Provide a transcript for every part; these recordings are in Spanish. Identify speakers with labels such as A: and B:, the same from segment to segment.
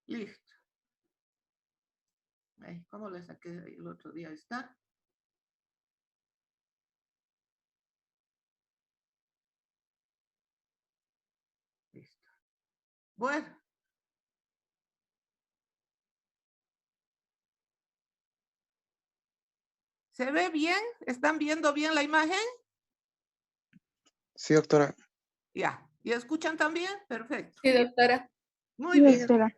A: Listo. Ay, ¿cómo le saqué el otro día? Está. Listo. Bueno. ¿Se ve bien? ¿Están viendo bien la imagen?
B: Sí, doctora.
A: Ya. ¿Y escuchan también? Perfecto.
C: Sí, doctora.
A: Muy
D: Sí,
A: bien.
D: doctora.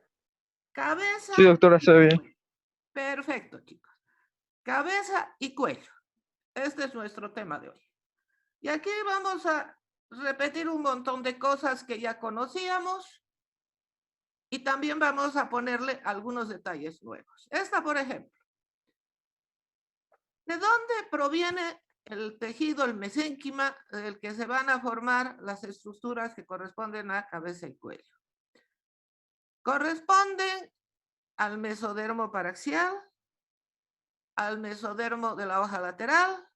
A: Cabeza
B: Sí, doctora, se ve
A: y
B: bien.
A: cuello. Perfecto, chicos. Cabeza y cuello. Este es nuestro tema de hoy. Y aquí vamos a repetir un montón de cosas que ya conocíamos y también vamos a ponerle algunos detalles nuevos. Esta, por ejemplo. ¿De dónde proviene el tejido, el mesénquima, del que se van a formar las estructuras que corresponden a cabeza y cuello? Corresponden al mesodermo paraxial, al mesodermo de la hoja lateral.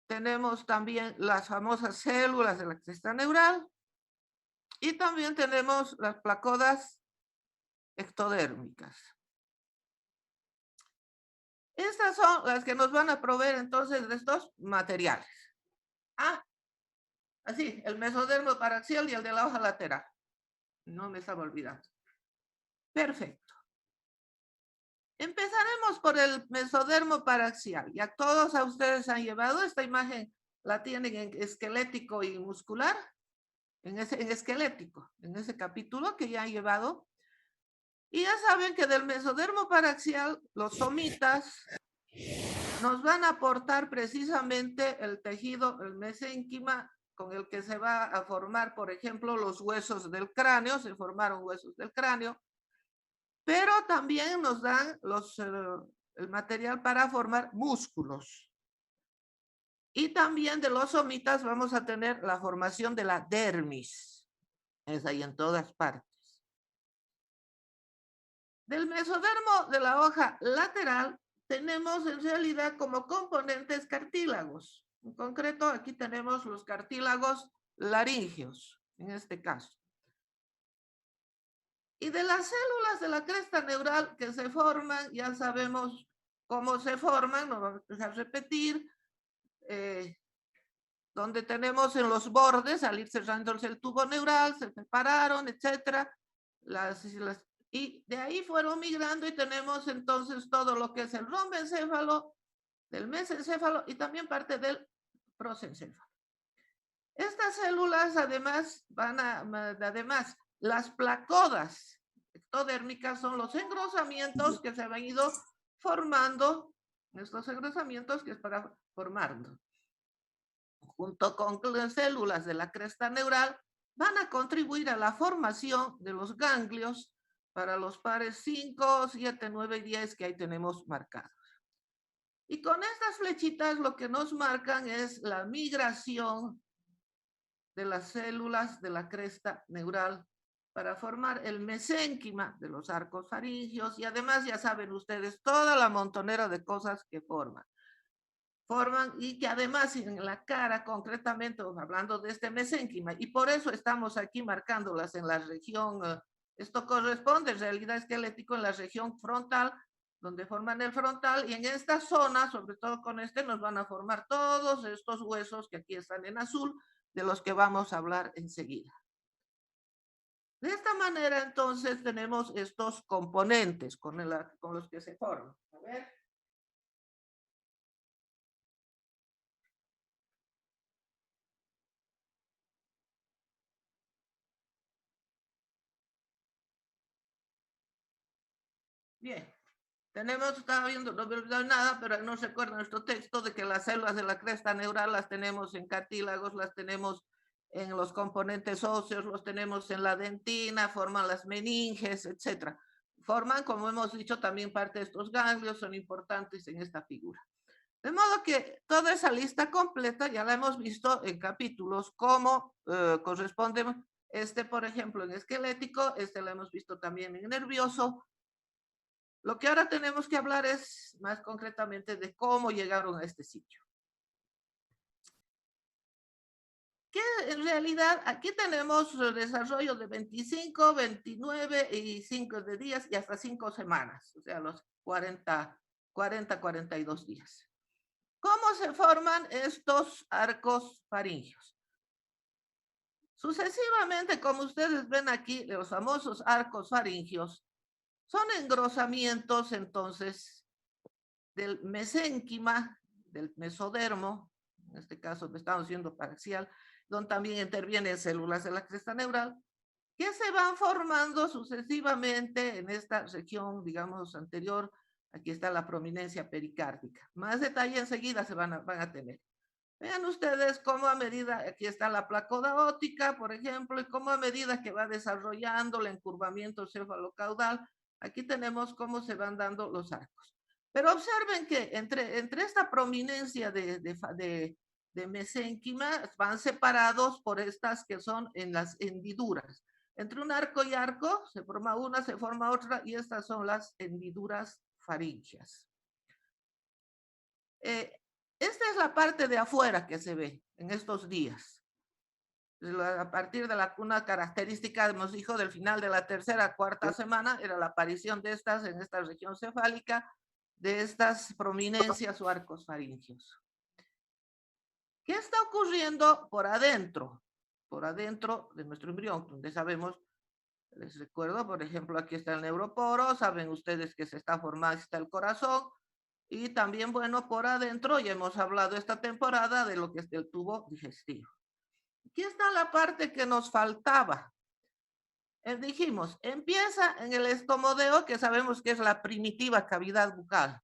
A: Tenemos también las famosas células de la cresta neural y también tenemos las placodas ectodérmicas. Estas son las que nos van a proveer entonces de estos materiales. Así, el mesodermo paraxial y el de la hoja lateral. No me estaba olvidando. Perfecto. Empezaremos por el mesodermo paraxial. Ya todos a ustedes han llevado esta imagen, la tienen en esquelético y muscular, en esquelético, en ese capítulo que ya han llevado. Y ya saben que del mesodermo paraxial, los somitas nos van a aportar precisamente el tejido, el mesénquima, con el que se va a formar, por ejemplo, los huesos del cráneo, se formaron huesos del cráneo, pero también nos dan el material para formar músculos. Y también de los somitas vamos a tener la formación de la dermis. Es ahí en todas partes. Del mesodermo de la hoja lateral tenemos en realidad como componentes cartílagos. En concreto, aquí tenemos los cartílagos laringeos, en este caso. Y de las células de la cresta neural que se forman, ya sabemos cómo se forman, no vamos a repetir, donde tenemos en los bordes, al ir cerrándose el tubo neural, se separaron, etcétera, y de ahí fueron migrando y tenemos entonces todo lo que es el rombencéfalo, del mesencéfalo y también parte del prosencéfalo. Estas células además además, las placodas ectodérmicas son los engrosamientos que se han ido formando, estos engrosamientos que es para formando. Junto con las células de la cresta neural, van a contribuir a la formación de los ganglios para los pares 5, 7, 9 y 10 que ahí tenemos marcados. Y con estas flechitas lo que nos marcan es la migración de las células de la cresta neural para formar el mesénquima de los arcos faringios y además ya saben ustedes toda la montonera de cosas que forman y que además en la cara concretamente hablando de este mesénquima y por eso estamos aquí marcándolas en la región, esto corresponde en realidad esquelético en la región frontal donde forman el frontal y en esta zona, sobre todo con este, nos van a formar todos estos huesos que aquí están en azul, de los que vamos a hablar enseguida. De esta manera entonces tenemos estos componentes con los que se forman. A ver. Bien, estaba viendo, no me olvidado nada, pero no se acuerda nuestro texto de que las células de la cresta neural las tenemos en cartílagos, las tenemos en los componentes óseos, los tenemos en la dentina, forman las meninges, etcétera. Forman, como hemos dicho, también parte de estos ganglios, son importantes en esta figura. De modo que toda esa lista completa ya la hemos visto en capítulos, como corresponde por ejemplo, en esquelético, la hemos visto también en nervioso. Lo que ahora tenemos que hablar es más concretamente de cómo llegaron a este sitio. que en realidad aquí tenemos desarrollo de 25, 29 y 5 de días y hasta 5 semanas, o sea, los 42 días. ¿Cómo se forman estos arcos faringios? Sucesivamente, como ustedes ven aquí, los famosos arcos faringios son engrosamientos entonces del mesénquima, del mesodermo, en este caso estamos viendo parcial, donde también intervienen células de la cresta neural, que se van formando sucesivamente en esta región, digamos, anterior. Aquí está la prominencia pericárdica. Más detalle enseguida se van a tener. Vean ustedes cómo a medida, aquí está la placa óptica, por ejemplo, y cómo a medida que va desarrollando el encurvamiento cefalocaudal, aquí tenemos cómo se van dando los arcos. Pero observen que entre esta prominencia de mesénquima van separados por estas que son en las hendiduras. Entre un arco y arco se forma una, se forma otra, y estas son las hendiduras faríngeas. Esta es la parte de afuera que se ve en estos días. A partir de una característica, hemos dicho, del final de la tercera, cuarta semana, era la aparición de estas en esta región cefálica, de estas prominencias o arcos faríngeos. ¿Qué está ocurriendo por adentro? Por adentro de nuestro embrión, donde sabemos, les recuerdo, por ejemplo, aquí está el neuroporo, saben ustedes que se está formando, está el corazón, y también, bueno, por adentro, ya hemos hablado esta temporada de lo que es el tubo digestivo. Aquí está la parte que nos faltaba. Dijimos, empieza en el estomodeo, que sabemos que es la primitiva cavidad bucal.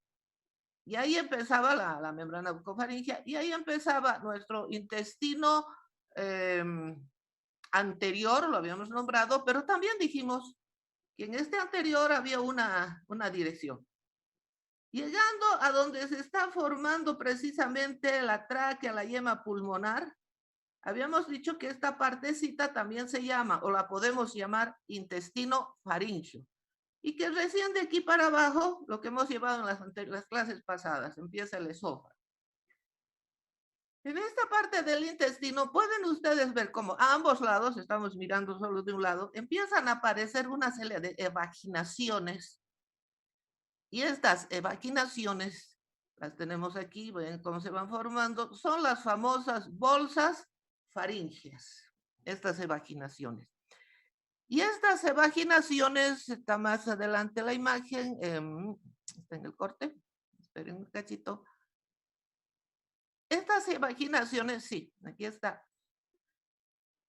A: Y ahí empezaba la membrana bucofaringea, y ahí empezaba nuestro intestino anterior, lo habíamos nombrado, pero también dijimos que en este anterior había una dirección. Llegando a donde se está formando precisamente la tráquea, la yema pulmonar, habíamos dicho que esta partecita también se llama, o la podemos llamar intestino faríngeo, y que recién de aquí para abajo, lo que hemos llevado en las clases pasadas, empieza el esófago. En esta parte del intestino pueden ustedes ver cómo a ambos lados, estamos mirando solo de un lado, empiezan a aparecer una serie de evaginaciones. Y estas evaginaciones, las tenemos aquí, ven cómo se van formando, son las famosas bolsas faríngeas, estas evaginaciones. Y estas evaginaciones, está más adelante la imagen, está en el corte, esperen un cachito. Estas evaginaciones, sí, aquí está.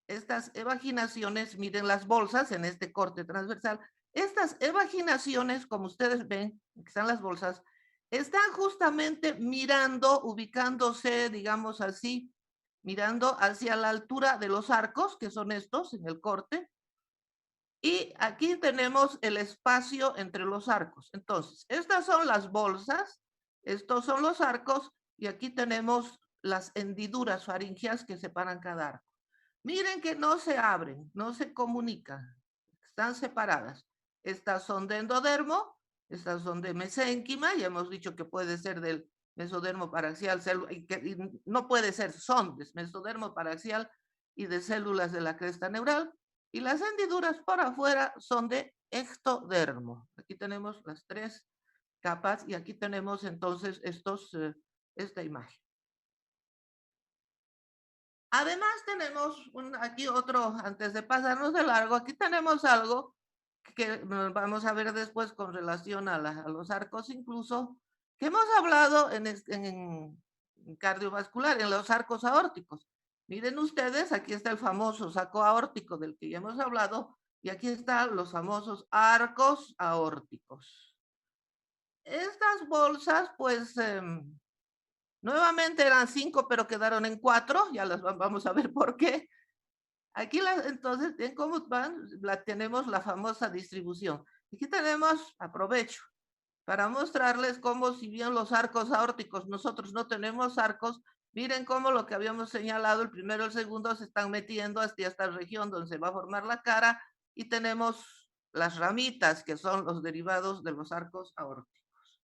A: Estas evaginaciones, miren las bolsas en este corte transversal. Estas evaginaciones, como ustedes ven, que están las bolsas, están justamente mirando, ubicándose, digamos así, mirando hacia la altura de los arcos, que son estos en el corte. Y aquí tenemos el espacio entre los arcos. Entonces, estas son las bolsas, estos son los arcos, y aquí tenemos las hendiduras faringeas que separan cada arco. Miren que no se abren, no se comunican, están separadas. Estas son de endodermo, estas son de mesénquima, ya hemos dicho que puede ser del mesodermo paraxial, y no puede ser, son de mesodermo paraxial y de células de la cresta neural, y las hendiduras por afuera son de ectodermo. Aquí tenemos las tres capas y aquí tenemos entonces esta imagen. Además tenemos aquí otro, antes de pasarnos de largo, aquí tenemos algo que vamos a ver después con relación a los arcos incluso, que hemos hablado en cardiovascular, en los arcos aórticos. Miren ustedes, aquí está el famoso saco aórtico del que ya hemos hablado, y aquí están los famosos arcos aórticos. Estas bolsas, pues, nuevamente eran 5, pero quedaron en 4, ya las vamos a ver por qué. Aquí entonces, en cómo van, tenemos la famosa distribución. Aquí tenemos, aprovecho, para mostrarles cómo, si bien los arcos aórticos, nosotros no tenemos arcos, miren cómo lo que habíamos señalado, el primero y el segundo, se están metiendo hasta esta región donde se va a formar la cara, y tenemos las ramitas, que son los derivados de los arcos aórticos.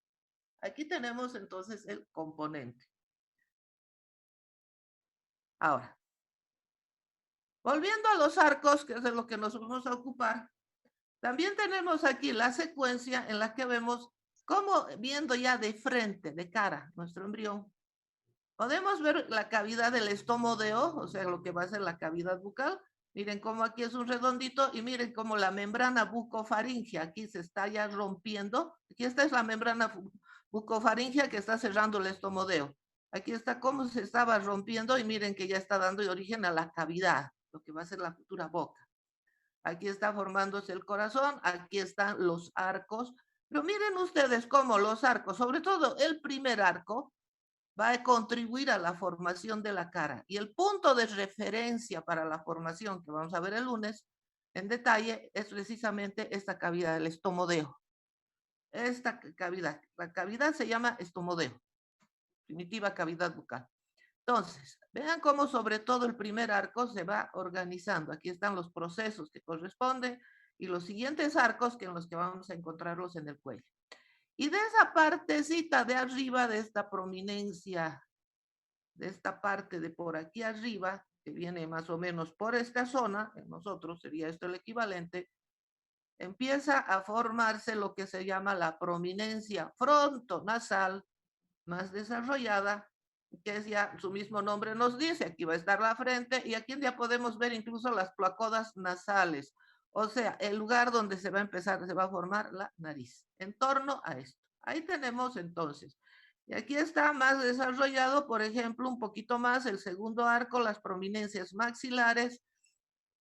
A: Aquí tenemos entonces el componente. Ahora, Volviendo a los arcos, que es de lo que nos vamos a ocupar, también tenemos aquí la secuencia en la que vemos cómo, viendo ya de frente, de cara, nuestro embrión, podemos ver la cavidad del estomodeo, o sea, lo que va a ser la cavidad bucal. Miren cómo aquí es un redondito y miren cómo la membrana bucofaringea aquí se está ya rompiendo. Aquí esta es la membrana bucofaringea que está cerrando el estomodeo. Aquí está cómo se estaba rompiendo y miren que ya está dando origen a la cavidad, lo que va a ser la futura boca. Aquí está formándose el corazón, aquí están los arcos. Pero miren ustedes cómo los arcos, sobre todo el primer arco, va a contribuir a la formación de la cara. Y el punto de referencia para la formación que vamos a ver el lunes en detalle es precisamente esta cavidad del estomodeo. Esta cavidad, la cavidad se llama estomodeo, primitiva cavidad bucal. Entonces, vean cómo sobre todo el primer arco se va organizando. Aquí están los procesos que corresponden y los siguientes arcos que en los que vamos a encontrarlos en el cuello. Y de esa partecita de arriba, de esta prominencia, de esta parte de por aquí arriba, que viene más o menos por esta zona, en nosotros sería esto el equivalente, empieza a formarse lo que se llama la prominencia frontonasal más desarrollada, que es ya su mismo nombre nos dice, aquí va a estar la frente y aquí ya podemos ver incluso las placodas nasales, o sea, el lugar donde se va a empezar, se va a formar la nariz, en torno a esto. Ahí tenemos entonces, y aquí está más desarrollado, por ejemplo, un poquito más el segundo arco, las prominencias maxilares,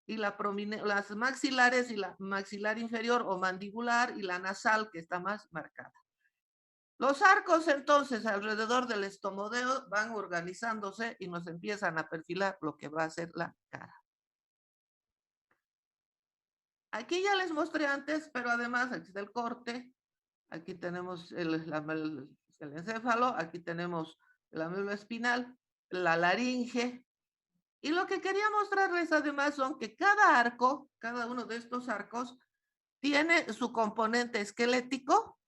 A: y las maxilares y la maxilar inferior o mandibular y la nasal que está más marcada. Los arcos entonces alrededor del estomodeo van organizándose y nos empiezan a perfilar lo que va a ser la cara. Aquí ya les mostré antes, pero además aquí está el corte, aquí tenemos el encéfalo, aquí tenemos la médula espinal, la laringe, y lo que quería mostrarles además son que cada arco, cada uno de estos arcos, tiene su componente esquelético,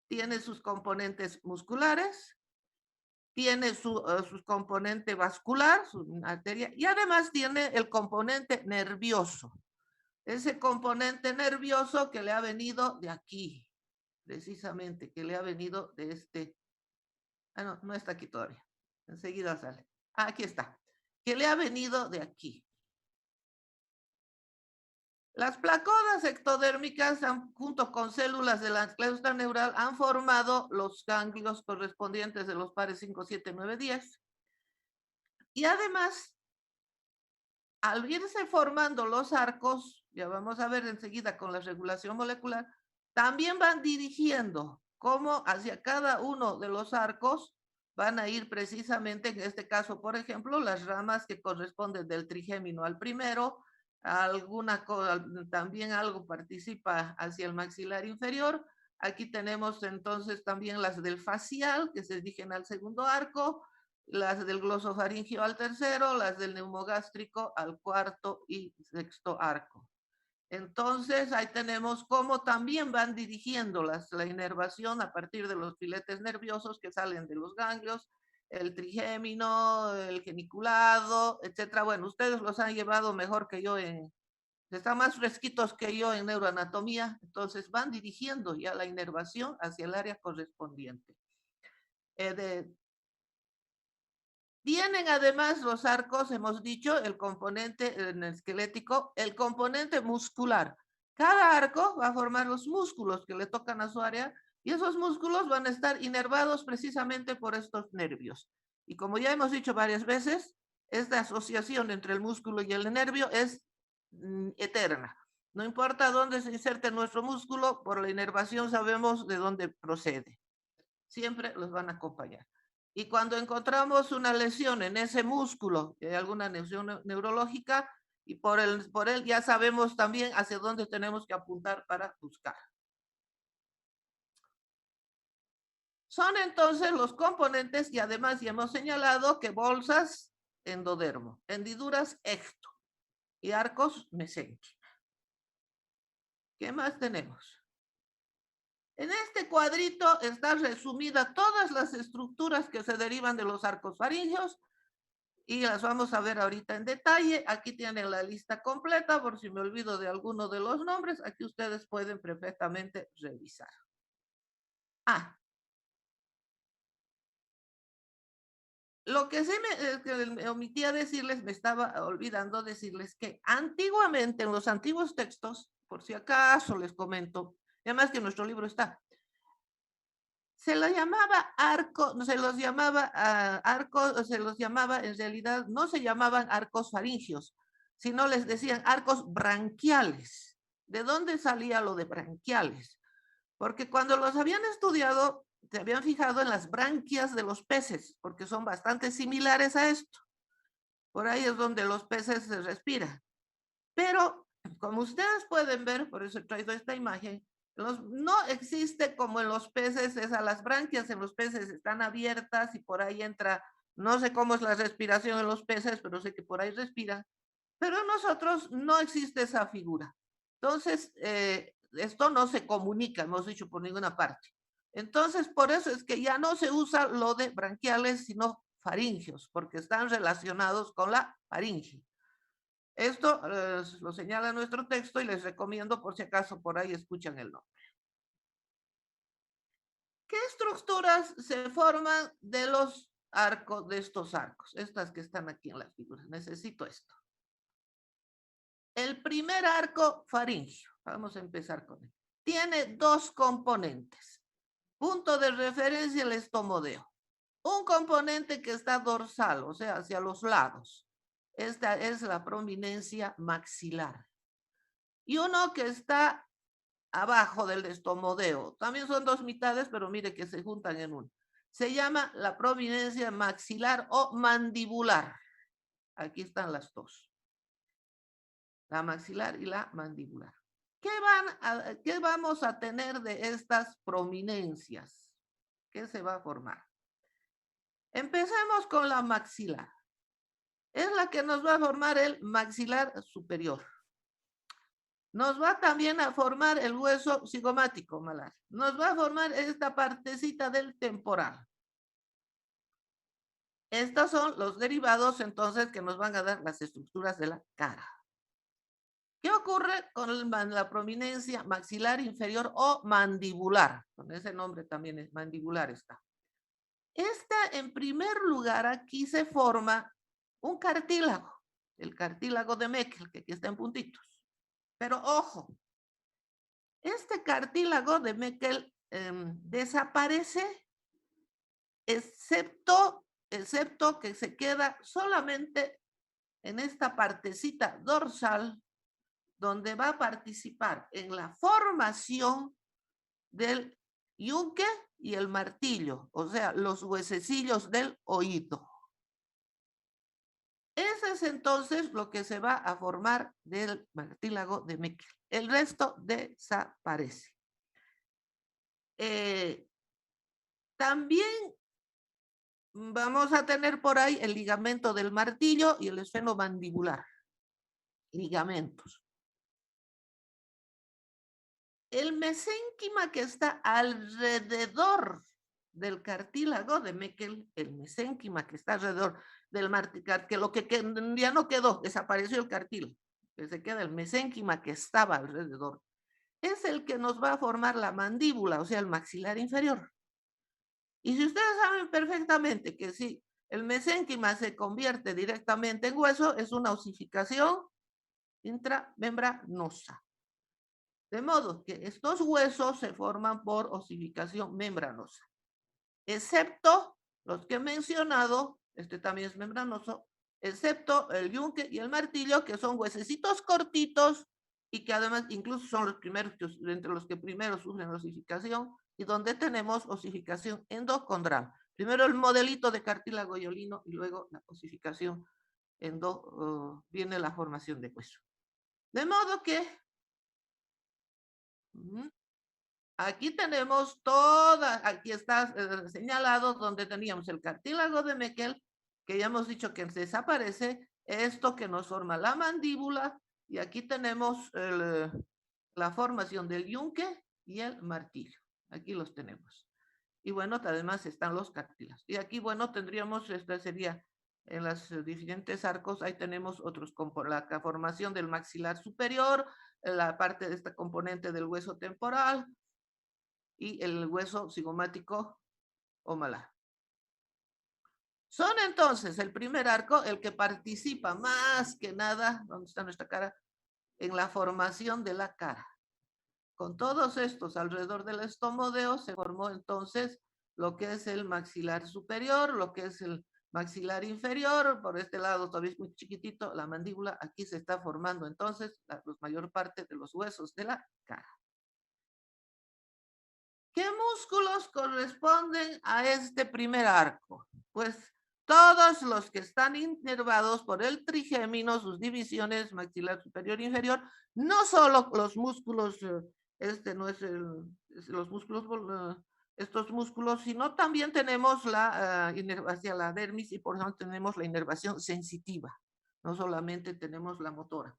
A: tiene sus componentes musculares, tiene su componente vascular, su arteria, y además tiene el componente nervioso. Ese componente nervioso que le ha venido de aquí, precisamente, que le ha venido de este. Ah, no, no está aquí todavía. Enseguida sale. Ah, aquí está. Que le ha venido de aquí. Las placodas ectodérmicas, junto con células de la cleusta neural, han formado los ganglios correspondientes de los pares 5, 7, 9, 10. Y además, al irse formando los arcos, ya vamos a ver enseguida con la regulación molecular, también van dirigiendo cómo hacia cada uno de los arcos van a ir precisamente, en este caso, por ejemplo, las ramas que corresponden del trigémino al primero, también algo participa hacia el maxilar inferior. Aquí tenemos entonces también las del facial, que se dirigen al segundo arco, las del glosofaringio al tercero, las del neumogástrico al cuarto y sexto arco. Entonces, ahí tenemos cómo también van dirigiendo la inervación a partir de los filetes nerviosos que salen de los ganglios, el trigémino, el geniculado, etcétera. Bueno, ustedes los han llevado mejor que yo, están más fresquitos que yo en neuroanatomía, entonces van dirigiendo ya la inervación hacia el área correspondiente. Tienen además los arcos, hemos dicho, el componente esquelético, el componente muscular. Cada arco va a formar los músculos que le tocan a su área y esos músculos van a estar inervados precisamente por estos nervios. Y como ya hemos dicho varias veces, esta asociación entre el músculo y el nervio es eterna. No importa dónde se inserte nuestro músculo, por la inervación sabemos de dónde procede. Siempre los van a acompañar. Y cuando encontramos una lesión en ese músculo, hay alguna lesión neurológica, y por él ya sabemos también hacia dónde tenemos que apuntar para buscar. Son entonces los componentes y además ya hemos señalado que bolsas, endodermo, hendiduras, ecto y arcos, mesenquima. ¿Qué más tenemos? En este cuadrito está resumida todas las estructuras que se derivan de los arcos faringeos y las vamos a ver ahorita en detalle. Aquí tienen la lista completa, por si me olvido de alguno de los nombres, aquí ustedes pueden perfectamente revisar. Ah, lo que sí me omitía decirles, me estaba olvidando decirles que antiguamente, en los antiguos textos, por si acaso les comento, además que nuestro libro está, se lo llamaba arco, no se los llamaba arcos, se los llamaba, en realidad no se llamaban arcos faringios, sino les decían arcos branquiales. ¿De dónde salía lo de branquiales? Porque cuando los habían estudiado, se habían fijado en las branquias de los peces, porque son bastante similares a esto. Por ahí es donde los peces se respiran. Pero, como ustedes pueden ver, por eso he traído esta imagen, no existe como en los peces, las branquias en los peces están abiertas y por ahí entra, no sé cómo es la respiración en los peces, pero sé que por ahí respiran. Pero en nosotros no existe esa figura. Entonces, esto no se comunica, hemos dicho, por ninguna parte. Entonces, por eso es que ya no se usa lo de branquiales, sino faringios, porque están relacionados con la faringe. Esto lo señala nuestro texto y les recomiendo por si acaso por ahí escuchan el nombre. ¿Qué estructuras se forman de los arcos, de estos arcos? Estas que están aquí en las figuras. Necesito esto. El primer arco faringio, vamos a empezar con él. Tiene dos componentes. Punto de referencia, el estomodeo. Un componente que está dorsal, o sea, hacia los lados. Esta es la prominencia maxilar. Y uno que está abajo del estomodeo. También son dos mitades, pero mire que se juntan en uno. Se llama la prominencia maxilar o mandibular. Aquí están las dos. La maxilar y la mandibular. ¿Qué vamos a tener de estas prominencias? ¿Qué se va a formar? Empecemos con la maxilar. Es la que nos va a formar el maxilar superior. Nos va también a formar el hueso cigomático malar. Nos va a formar esta partecita del temporal. Estos son los derivados entonces que nos van a dar las estructuras de la cara. ¿Qué ocurre con la prominencia maxilar inferior o mandibular? Con ese nombre también es mandibular está. Esta, en primer lugar, aquí se forma un cartílago, el cartílago de Meckel, que aquí está en puntitos. Pero ojo, este cartílago de Meckel desaparece, excepto que se queda solamente en esta partecita dorsal, donde va a participar en la formación del yunque y el martillo, o sea, los huesecillos del oído. Ese es entonces lo que se va a formar del cartílago de Meckel. El resto desaparece. También vamos a tener por ahí el ligamento del martillo y el esfenomandibular. Ligamentos. El mesénquima que está alrededor del cartílago de Meckel, el mesénquima que está alrededor del martillo, que lo que ya no quedó, desapareció el cartílago, que se queda el mesénquima que estaba alrededor, es el que nos va a formar la mandíbula, o sea, el maxilar inferior. Y si ustedes saben perfectamente que si el mesénquima se convierte directamente en hueso, es una osificación intramembranosa. De modo que estos huesos se forman por osificación membranosa, excepto los que he mencionado, este también es membranoso, excepto el yunque y el martillo, que son huesecitos cortitos y que además incluso son los primeros, entre los que primero sufren osificación y donde tenemos osificación endocondral. Primero el modelito de cartílago hialino y luego la osificación viene la formación de hueso. De modo que aquí tenemos aquí está señalado donde teníamos el cartílago de Meckel, que ya hemos dicho que desaparece, esto que nos forma la mandíbula, y aquí tenemos la formación del yunque y el martillo. Aquí los tenemos. Y bueno, además están los cartílagos. Y aquí, bueno, tendríamos, esta sería En los diferentes arcos, ahí tenemos otros, la formación del maxilar superior, la parte de esta componente del hueso temporal y el hueso cigomático o malar. Son entonces el primer arco el que participa más que nada, donde está nuestra cara, en la formación de la cara. Con todos estos alrededor del estomodeo se formó entonces lo que es el maxilar superior, lo que es el maxilar inferior, por este lado todavía es muy chiquitito, la mandíbula, aquí se está formando entonces la mayor parte de los huesos de la cara. ¿Qué músculos corresponden a este primer arco? Pues todos los que están inervados por el trigémino, sus divisiones maxilar superior e inferior, no solo los músculos, este no es los músculos, estos músculos, sino también tenemos la inervación, la dermis, y por eso tenemos la inervación sensitiva. No solamente tenemos la motora.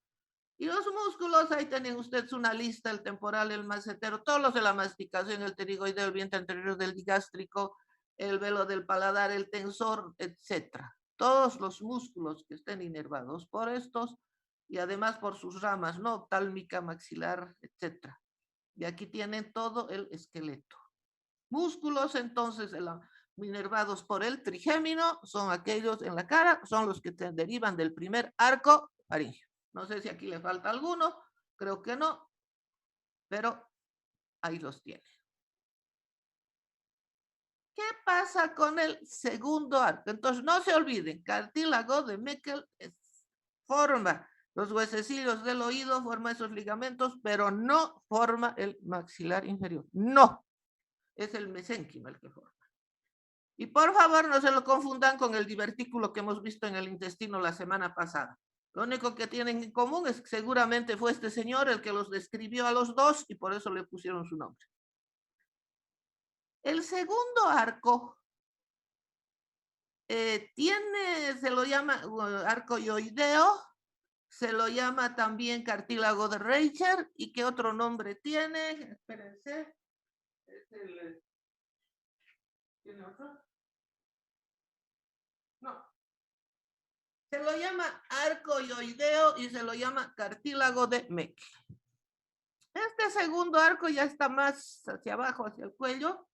A: Y los músculos, ahí tienen ustedes una lista, el temporal, el macetero, todos los de la masticación, el pterigoideo, el vientre anterior del digástrico, el velo del paladar, el tensor, etcétera. Todos los músculos que estén inervados por estos y además por sus ramas, ¿no? Oftálmica, maxilar, etcétera. Y aquí tienen todo el esqueleto. Músculos, entonces, inervados por el trigémino, son aquellos en la cara, son los que derivan del primer arco faríngeo. No sé si aquí le falta alguno, creo que no, pero ahí los tiene. ¿Qué pasa con el segundo arco? Entonces, no se olviden, cartílago de Meckel forma los huesecillos del oído, forma esos ligamentos, pero no forma el maxilar inferior. No, es el mesénquima el que forma. Y por favor, no se lo confundan con el divertículo que hemos visto en el intestino la semana pasada. Lo único que tienen en común es que seguramente fue este señor el que los describió a los dos y por eso le pusieron su nombre. El segundo arco se lo llama arco ioideo, se lo llama también cartílago de Reicher. ¿Y qué otro nombre tiene? Espérense. ¿Tiene otro? No. Se lo llama arco ioideo y se lo llama cartílago de Meckel. Este segundo arco ya está más hacia abajo, hacia el cuello.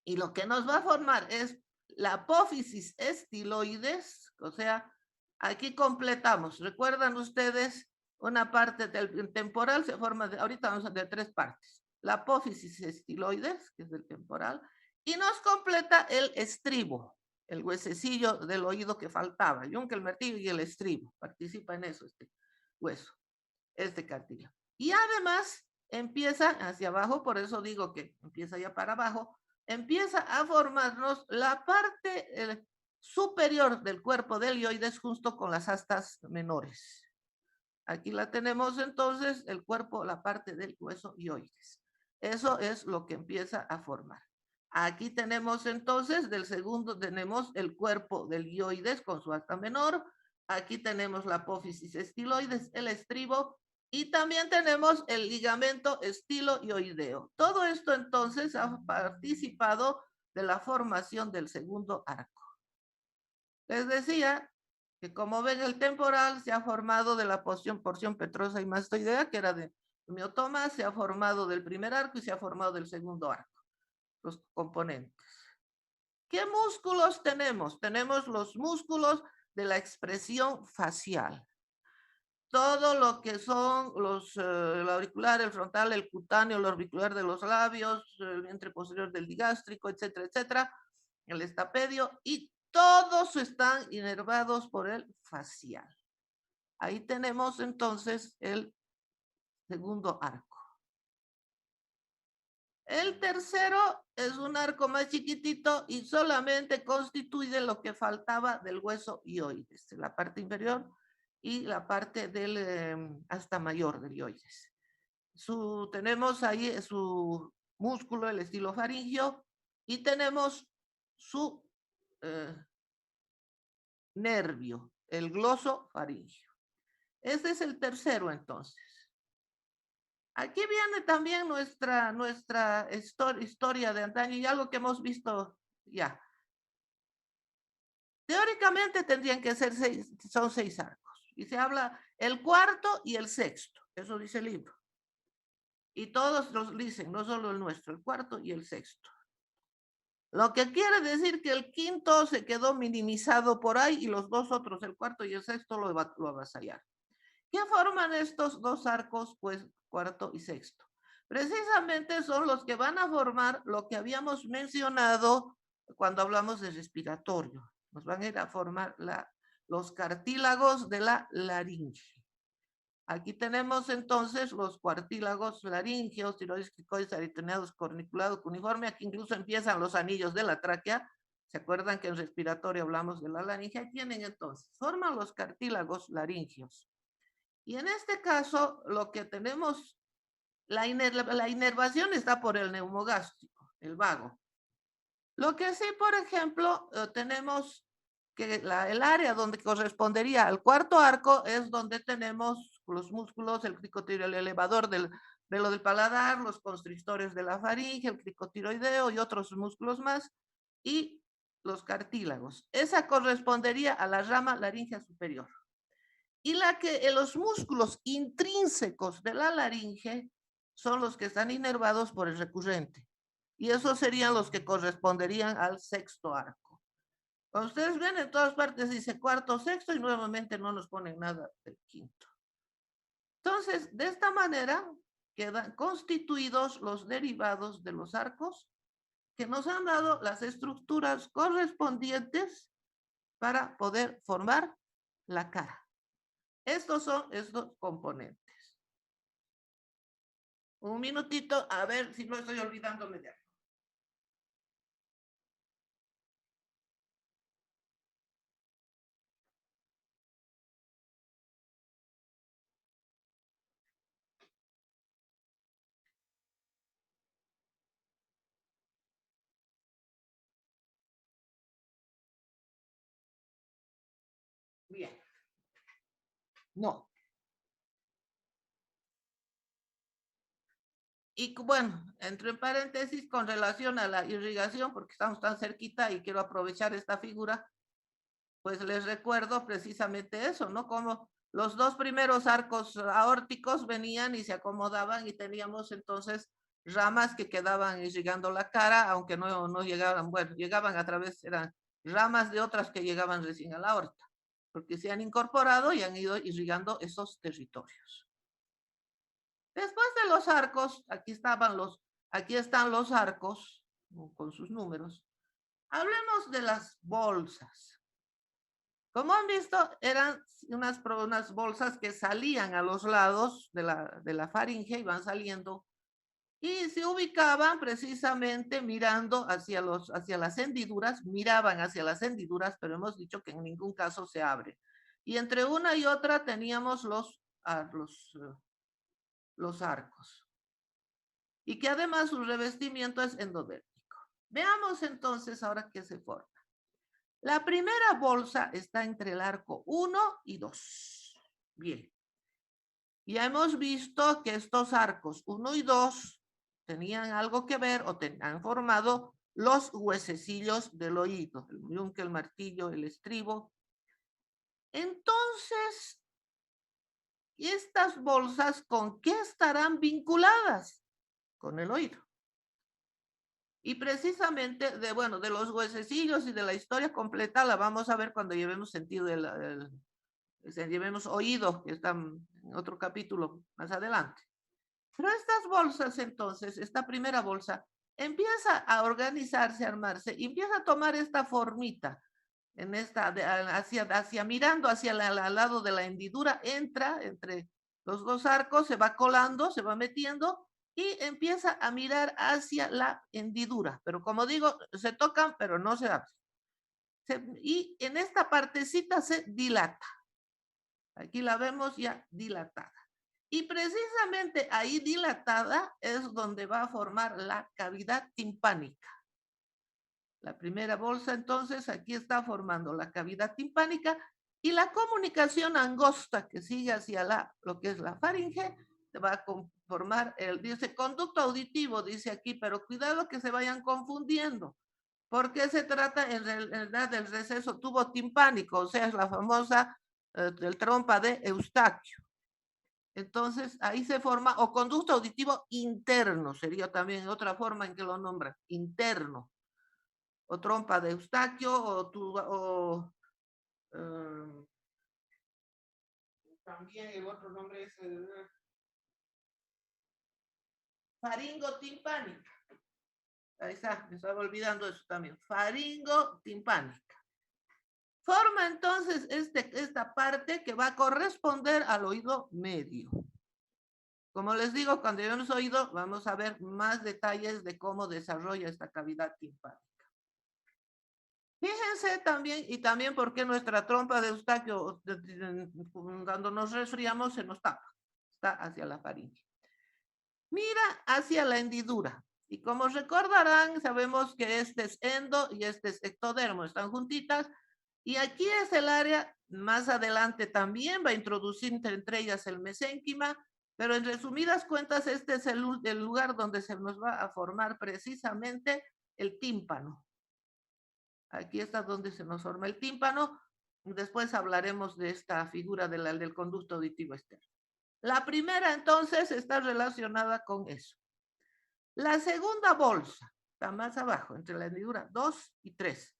A: Y lo que nos va a formar es la apófisis estiloides, o sea, aquí completamos. ¿Recuerdan ustedes? Una parte del temporal se forma ahorita vamos a de tres partes. La apófisis estiloides, que es del temporal, y nos completa el estribo, el huesecillo del oído que faltaba. El martillo y el estribo, participa en eso este hueso, este cartílago. Y además empieza hacia abajo, por eso digo que empieza ya para abajo, empieza a formarnos la parte superior del cuerpo del ioides justo con las astas menores. Aquí la tenemos entonces, el cuerpo, la parte del hueso ioides. Eso es lo que empieza a formar. Aquí tenemos entonces, del segundo tenemos el cuerpo del ioides con su asta menor. Aquí tenemos la apófisis estiloides, el estribo, y también tenemos el ligamento estiloioideo. Todo esto entonces ha participado de la formación del segundo arco. Les decía que como ven el temporal se ha formado de la porción petrosa y mastoidea, que era de miotoma, se ha formado del primer arco y se ha formado del segundo arco, los componentes. ¿Qué músculos tenemos? Tenemos los músculos de la expresión facial. Todo lo que son el auricular, el frontal, el cutáneo, el orbicular de los labios, el vientre posterior del digástrico, etcétera, etcétera, el estapedio, y todos están inervados por el facial. Ahí tenemos entonces el segundo arco. El tercero es un arco más chiquitito y solamente constituye lo que faltaba del hueso ioides, la parte inferior y la parte del asta mayor del ioides. Tenemos ahí su músculo, el estilofaringio, y tenemos su nervio, el glosofaringio. Este es el tercero entonces. Aquí viene también nuestra historia de antaño y algo que hemos visto ya. Teóricamente tendrían que ser son 6 arcos. Y se habla el cuarto y el sexto. Eso dice el libro. Y todos los dicen, no solo el nuestro, el cuarto y el sexto. Lo que quiere decir que el quinto se quedó minimizado por ahí y los dos otros, el cuarto y el sexto, lo avasallaron. ¿Qué forman estos 2 arcos? Pues cuarto y sexto. Precisamente son los que van a formar lo que habíamos mencionado cuando hablamos de respiratorio. Nos van a ir a formar los cartílagos de la laringe. Aquí tenemos entonces los cartílagos laringeos, tiroides, cricoides, aritenoides, corniculados, cuneiforme. Aquí incluso empiezan los anillos de la tráquea. ¿Se acuerdan que en respiratorio hablamos de la laringe? Ahí tienen entonces, forman los cartílagos laringeos. Y en este caso, lo que tenemos, la inervación está por el neumogástrico, el vago. Lo que sí, por ejemplo, tenemos que el área donde correspondería al cuarto arco es donde tenemos los músculos, el cricotiroideo, el elevador del velo del paladar, los constrictores de la faringe, el cricotiroideo y otros músculos más, y los cartílagos. Esa correspondería a la rama laringea superior. Y los músculos intrínsecos de la laringe son los que están inervados por el recurrente. Y esos serían los que corresponderían al sexto arco. Cuando ustedes ven, en todas partes dice cuarto, sexto y nuevamente no nos ponen nada del quinto. Entonces, de esta manera quedan constituidos los derivados de los arcos que nos han dado las estructuras correspondientes para poder formar la cara. Estos son estos componentes. Un minutito, a ver si no estoy olvidándome de algo. Bien. No. Y bueno, entre paréntesis, con relación a la irrigación, porque estamos tan cerquita y quiero aprovechar esta figura, pues les recuerdo precisamente eso, ¿no? Como los 2 primeros arcos aórticos venían y se acomodaban y teníamos entonces ramas que quedaban irrigando la cara, aunque no llegaban, bueno, llegaban a través, eran ramas de otras que llegaban recién a la aorta, porque se han incorporado y han ido irrigando esos territorios. Después de los arcos, aquí están los arcos con sus números. Hablemos de las bolsas. Como han visto, eran unas bolsas que salían a los lados de la faringe y van saliendo y se ubicaban precisamente mirando hacia las hendiduras, miraban hacia las hendiduras, pero hemos dicho que en ningún caso se abre. Y entre una y otra teníamos los arcos. Y que además su revestimiento es endodérmico. Veamos entonces ahora qué se forma. La primera bolsa está entre el arco 1 y 2. Bien. Ya hemos visto que estos arcos 1 y 2 tenían algo que ver o han formado los huesecillos del oído, el yunque, el martillo, el estribo. Entonces, ¿estas bolsas con qué estarán vinculadas? Con el oído. Y precisamente de los huesecillos y de la historia completa la vamos a ver cuando llevemos llevemos oído, que está en otro capítulo más adelante. Pero estas bolsas entonces, esta primera bolsa, empieza a organizarse, a armarse, y empieza a tomar esta formita, mirando hacia al lado de la hendidura, entra entre los 2 arcos, se va colando, se va metiendo, y empieza a mirar hacia la hendidura. Pero como digo, se tocan, pero no se abren. Y en esta partecita se dilata. Aquí la vemos ya dilatada. Y precisamente ahí dilatada es donde va a formar la cavidad timpánica. La primera bolsa, entonces, aquí está formando la cavidad timpánica y la comunicación angosta que sigue hacia lo que es la faringe, va a formar dice conducto auditivo, dice aquí, pero cuidado que se vayan confundiendo, porque se trata en realidad del receso tubo timpánico, o sea, es la famosa del trompa de Eustaquio. Entonces, ahí se forma, o conducto auditivo interno, sería también otra forma en que lo nombran, interno, o trompa de Eustaquio, um, también el otro nombre es faringo timpánica. Ahí está, me estaba olvidando eso también. Faringo timpánica. Forma entonces esta parte que va a corresponder al oído medio. Como les digo, cuando llevemos oído, vamos a ver más detalles de cómo desarrolla esta cavidad timpánica. Fíjense también, y también porque nuestra trompa de Eustaquio, cuando nos resfriamos, se nos tapa. Está hacia la faringe. Mira hacia la hendidura. Y como recordarán, sabemos que este es endo y este es ectodermo, están juntitas. Y aquí es el área, más adelante también va a introducir entre ellas el mesénquima, pero en resumidas cuentas este es el lugar donde se nos va a formar precisamente el tímpano. Aquí está donde se nos forma el tímpano. Después hablaremos de esta figura del conducto auditivo externo. La primera entonces está relacionada con eso. La segunda bolsa está más abajo, entre la hendidura 2 y 3.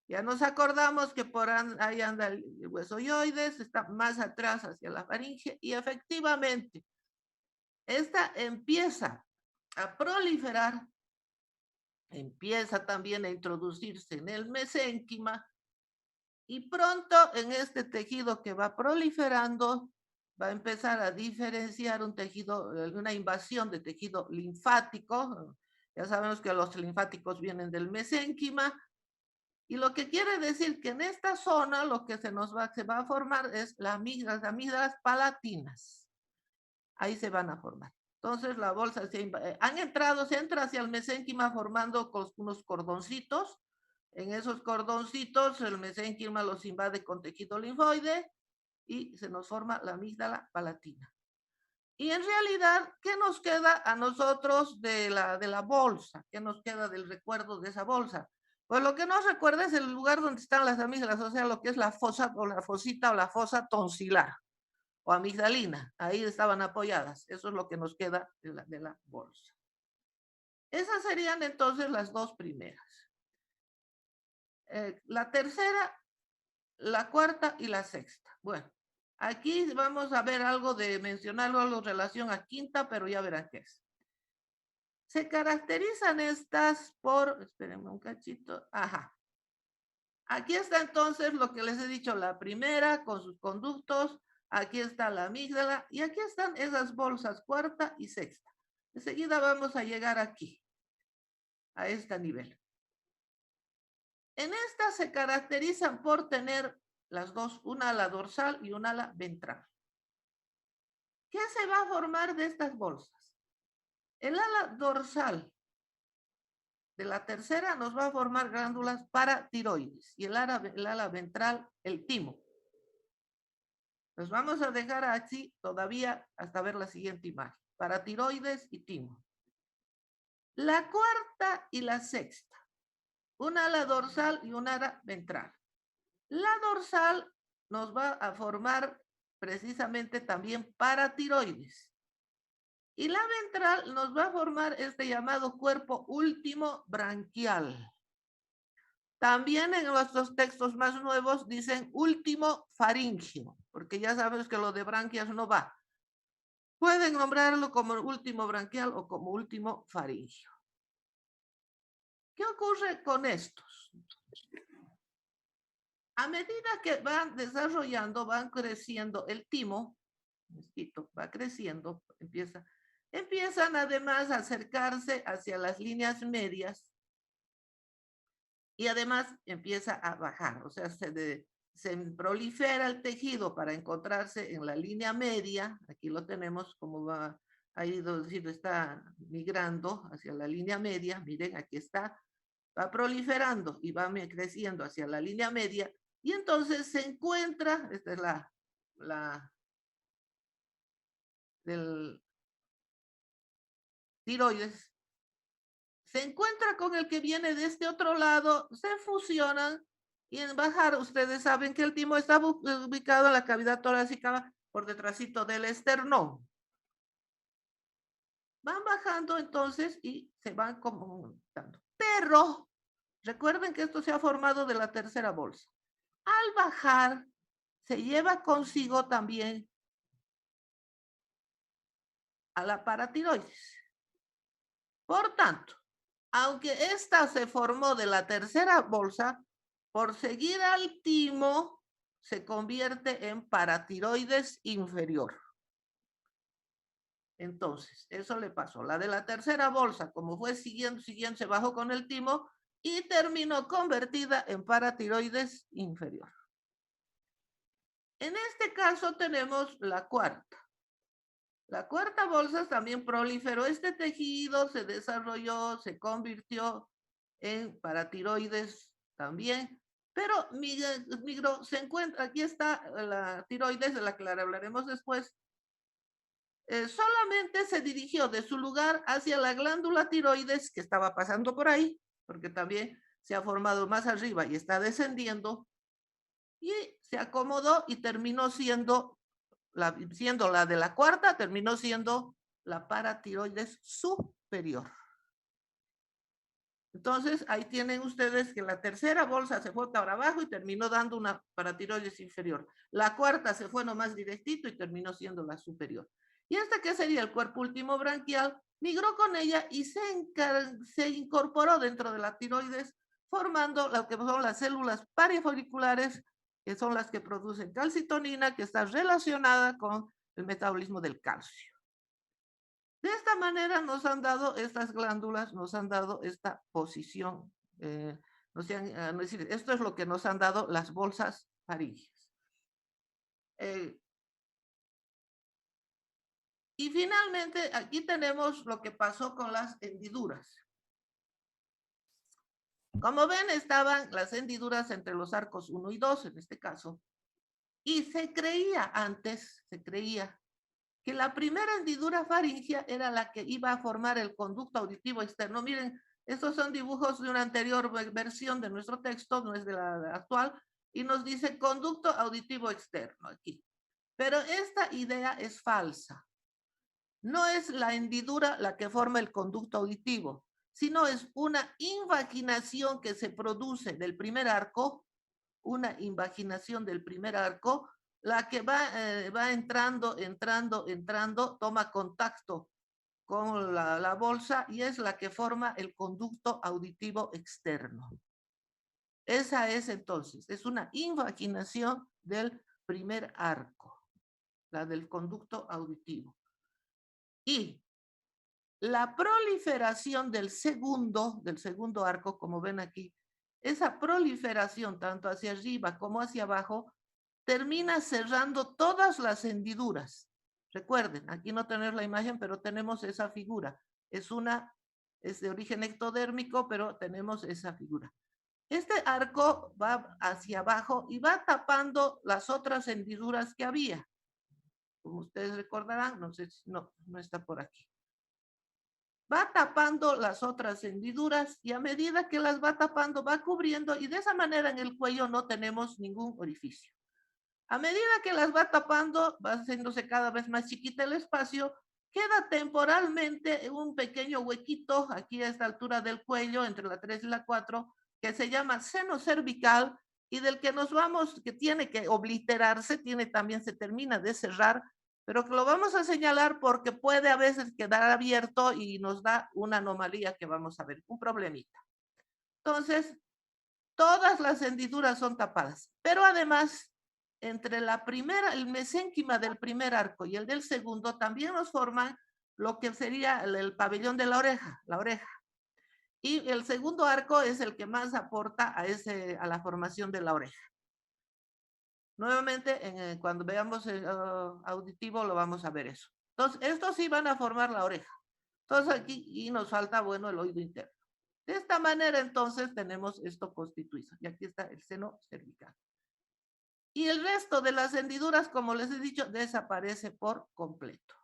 A: Ya nos acordamos que por ahí anda el hueso yoides, está más atrás hacia la faringe y efectivamente esta empieza a proliferar, empieza también a introducirse en el mesénquima y pronto en este tejido que va proliferando va a empezar a diferenciar un tejido, una invasión de tejido linfático. Ya sabemos que los linfáticos vienen del mesénquima. Y lo que quiere decir que en esta zona lo que se va a formar es las amígdalas palatinas. Ahí se van a formar. Entonces la bolsa se entra hacia el mesénquima formando unos cordoncitos. En esos cordoncitos el mesénquima los invade con tejido linfoide y se nos forma la amígdala palatina. Y en realidad, ¿qué nos queda a nosotros de la bolsa? ¿Qué nos queda del recuerdo de esa bolsa? Pues lo que nos recuerda es el lugar donde están las amígdalas, o sea, lo que es la fosa o la fosita o la fosa tonsilar o amigdalina. Ahí estaban apoyadas. Eso es lo que nos queda de la bolsa. Esas serían entonces las dos primeras. La tercera, la cuarta y la sexta. Bueno, aquí vamos a ver algo de mencionarlo, algo en relación a quinta, pero ya verán qué es. Se caracterizan estas por, espérenme un cachito, ajá. Aquí está entonces lo que les he dicho, la primera con sus conductos, aquí está la amígdala y aquí están esas bolsas cuarta y sexta. Enseguida vamos a llegar aquí, a este nivel. En esta se caracterizan por tener las dos, una ala dorsal y una ala ventral. ¿Qué se va a formar de estas bolsas? El ala dorsal de la tercera nos va a formar glándulas paratiroides y el ala ventral, el timo. Nos vamos a dejar así todavía hasta ver la siguiente imagen. Paratiroides y timo. La cuarta y la sexta. Una ala dorsal y una ala ventral. La dorsal nos va a formar precisamente también paratiroides. Y la ventral nos va a formar este llamado cuerpo último branquial. También en nuestros textos más nuevos dicen último faringio, porque ya sabemos que lo de branquias no va. Pueden nombrarlo como último branquial o como último faringio. ¿Qué ocurre con estos? A medida que van desarrollando, van creciendo el timo, va creciendo, empiezan además a acercarse hacia las líneas medias y además empieza a bajar, o sea, se prolifera el tejido para encontrarse en la línea media, aquí lo tenemos como va, ha ido, decir, está migrando hacia la línea media, miren, aquí está, va proliferando y va creciendo hacia la línea media, y entonces se encuentra, esta es la del tiroides, se encuentra con el que viene de este otro lado, se fusionan y en bajar, ustedes saben que el timo está ubicado en la cavidad torácica por detrásito del esternón. Van bajando entonces y se van comunicando. Pero recuerden que esto se ha formado de la tercera bolsa. Al bajar, se lleva consigo también a la paratiroides. Por tanto, aunque esta se formó de la tercera bolsa, por seguir al timo, se convierte en paratiroides inferior. Entonces, eso le pasó. La de la tercera bolsa, como fue siguiendo, se bajó con el timo y terminó convertida en paratiroides inferior. En este caso tenemos la cuarta. La cuarta bolsa también proliferó este tejido, se desarrolló, se convirtió en paratiroides también, pero migró, se encuentra, aquí está la tiroides, de la que hablaremos después, solamente se dirigió de su lugar hacia la glándula tiroides que estaba pasando por ahí, porque también se ha formado más arriba y está descendiendo, y se acomodó y terminó siendo la de la cuarta, terminó siendo la paratiroides superior. Entonces, ahí tienen ustedes que la tercera bolsa se fue para abajo y terminó dando una paratiroides inferior. La cuarta se fue nomás directito y terminó siendo la superior. Y esta que sería el cuerpo último branquial, migró con ella y se incorporó dentro de la tiroides, formando lo que son las células parafoliculares, que son las que producen calcitonina, que está relacionada con el metabolismo del calcio. De esta manera nos han dado estas glándulas, nos han dado esta posición. Es decir, esto es lo que nos han dado las bolsas faríngeas. Y finalmente, aquí tenemos lo que pasó con las hendiduras. Como ven, estaban las hendiduras entre los arcos 1 y 2, en este caso. Y se creía que la primera hendidura faríngea era la que iba a formar el conducto auditivo externo. Miren, estos son dibujos de una anterior versión de nuestro texto, no es de la actual, y nos dice conducto auditivo externo aquí. Pero esta idea es falsa. No es la hendidura la que forma el conducto auditivo, sino es una invaginación que se produce del primer arco, una invaginación del primer arco, la que va entrando, toma contacto con la bolsa y es la que forma el conducto auditivo externo. Esa es entonces, es una invaginación del primer arco, la del conducto auditivo. Y la proliferación del segundo arco, como ven aquí, esa proliferación tanto hacia arriba como hacia abajo termina cerrando todas las hendiduras. Recuerden, aquí no tenemos la imagen, pero tenemos esa figura. Es de origen ectodérmico, pero tenemos esa figura. Este arco va hacia abajo y va tapando las otras hendiduras que había. Como ustedes recordarán, no sé si no está por aquí. Va tapando las otras hendiduras y a medida que las va tapando, va cubriendo y de esa manera en el cuello no tenemos ningún orificio. A medida que las va tapando, va haciéndose cada vez más chiquita el espacio, queda temporalmente un pequeño huequito aquí a esta altura del cuello, entre la 3 y la 4, que se llama seno cervical y del que nos vamos, que tiene que obliterarse, también se termina de cerrar, pero que lo vamos a señalar porque puede a veces quedar abierto y nos da una anomalía que vamos a ver, un problemita. Entonces, todas las hendiduras son tapadas, pero además entre el mesénquima del primer arco y el del segundo también nos forman lo que sería el pabellón de la oreja. Y el segundo arco es el que más aporta a la formación de la oreja. Nuevamente, cuando veamos el auditivo lo vamos a ver eso. Entonces, estos sí van a formar la oreja. Entonces aquí y nos falta, bueno, el oído interno. De esta manera, entonces, tenemos esto constituido. Y aquí está el seno cervical. Y el resto de las hendiduras, como les he dicho, desaparece por completo.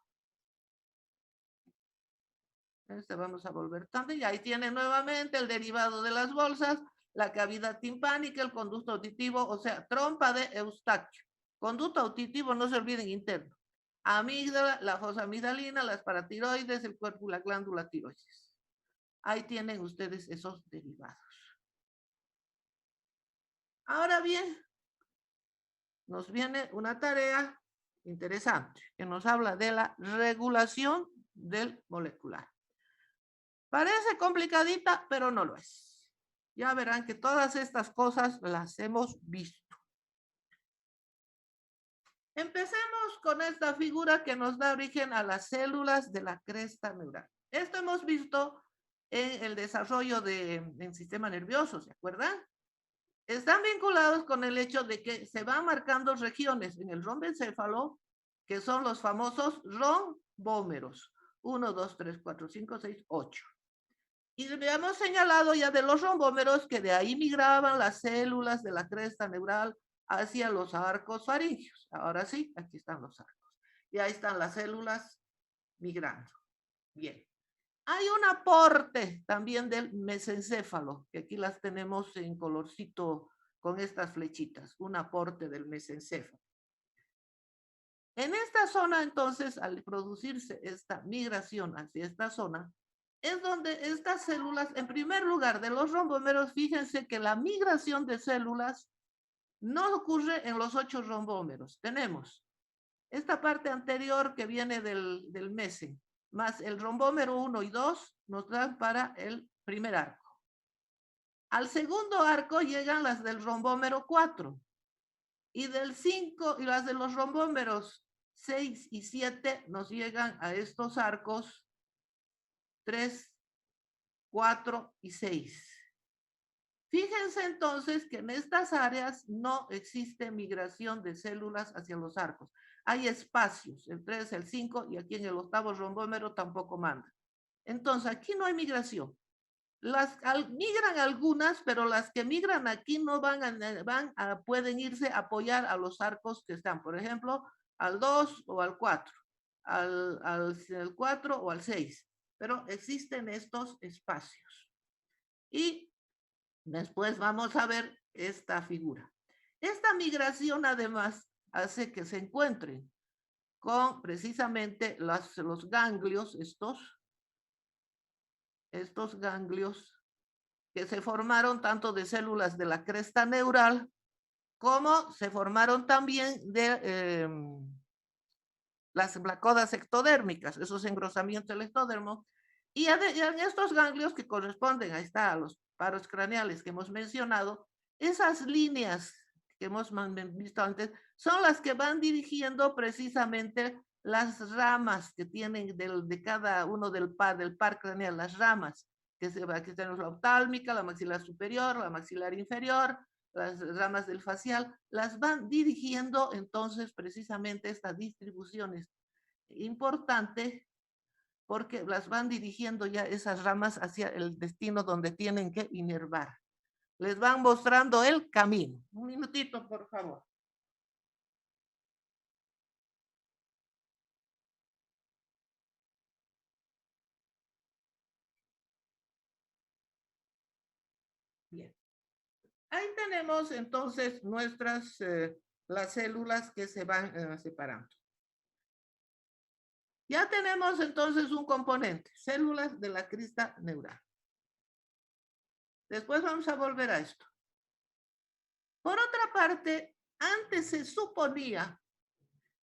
A: Este vamos a volver también. Y ahí tienen nuevamente el derivado de las bolsas, la cavidad timpánica, el conducto auditivo, o sea, trompa de Eustaquio. Conducto auditivo, no se olviden, interno. Amígdala, la fosa amigdalina, las paratiroides, el cuerpo, la glándula tiroides. Ahí tienen ustedes esos derivados. Ahora bien, nos viene una tarea interesante que nos habla de la regulación del molecular. Parece complicadita, pero no lo es. Ya verán que todas estas cosas las hemos visto. Empecemos con esta figura que nos da origen a las células de la cresta neural. Esto hemos visto en el desarrollo del sistema nervioso, ¿se acuerdan? Están vinculados con el hecho de que se van marcando regiones en el rombencéfalo, que son los famosos rombómeros. 1, 2, 3, 4, 5, 6, 8. Y hemos señalado ya de los rombómeros que de ahí migraban las células de la cresta neural hacia los arcos faríngeos. Ahora sí, aquí están los arcos. Y ahí están las células migrando. Bien. Hay un aporte también del mesencéfalo, que aquí las tenemos en colorcito con estas flechitas, un aporte del mesencéfalo. En esta zona, entonces, al producirse esta migración hacia esta zona, es donde estas células, en primer lugar, de los rombómeros, fíjense que la migración de células no ocurre en los 8 rombómeros. Tenemos esta parte anterior que viene del mesen, más el rombómero 1 y 2 nos dan para el primer arco. Al segundo arco llegan las del rombómero 4 y del 5 y las de los rombómeros 6 y 7 nos llegan a estos arcos 3, 4 y 6. Fíjense entonces que en estas áreas no existe migración de células hacia los arcos. Hay espacios, el 3, el 5 y aquí en el octavo rombómero tampoco manda. Entonces aquí no hay migración. Migran algunas, pero las que migran aquí no pueden irse a apoyar a los arcos que están, por ejemplo, al 2 o al 4, al 4 o al 6. Pero existen estos espacios. Y después vamos a ver esta figura. Esta migración además hace que se encuentren con precisamente los ganglios, estos ganglios que se formaron tanto de células de la cresta neural como se formaron también de las blacodas ectodérmicas, esos engrosamientos del ectodermo, y en estos ganglios que corresponden, ahí está, a los paros craneales que hemos mencionado, esas líneas que hemos visto antes son las que van dirigiendo precisamente las ramas que tienen de cada uno del par craneal, las ramas, que tenemos la oftálmica, la maxilar superior, la maxilar inferior, las ramas del facial, las van dirigiendo entonces precisamente estas distribuciones importantes porque las van dirigiendo ya esas ramas hacia el destino donde tienen que inervar. Les van mostrando el camino. Un minutito, por favor. Bien. Ahí tenemos entonces las células que se van separando. Ya tenemos entonces un componente, células de la crista neural. Después vamos a volver a esto. Por otra parte, antes se suponía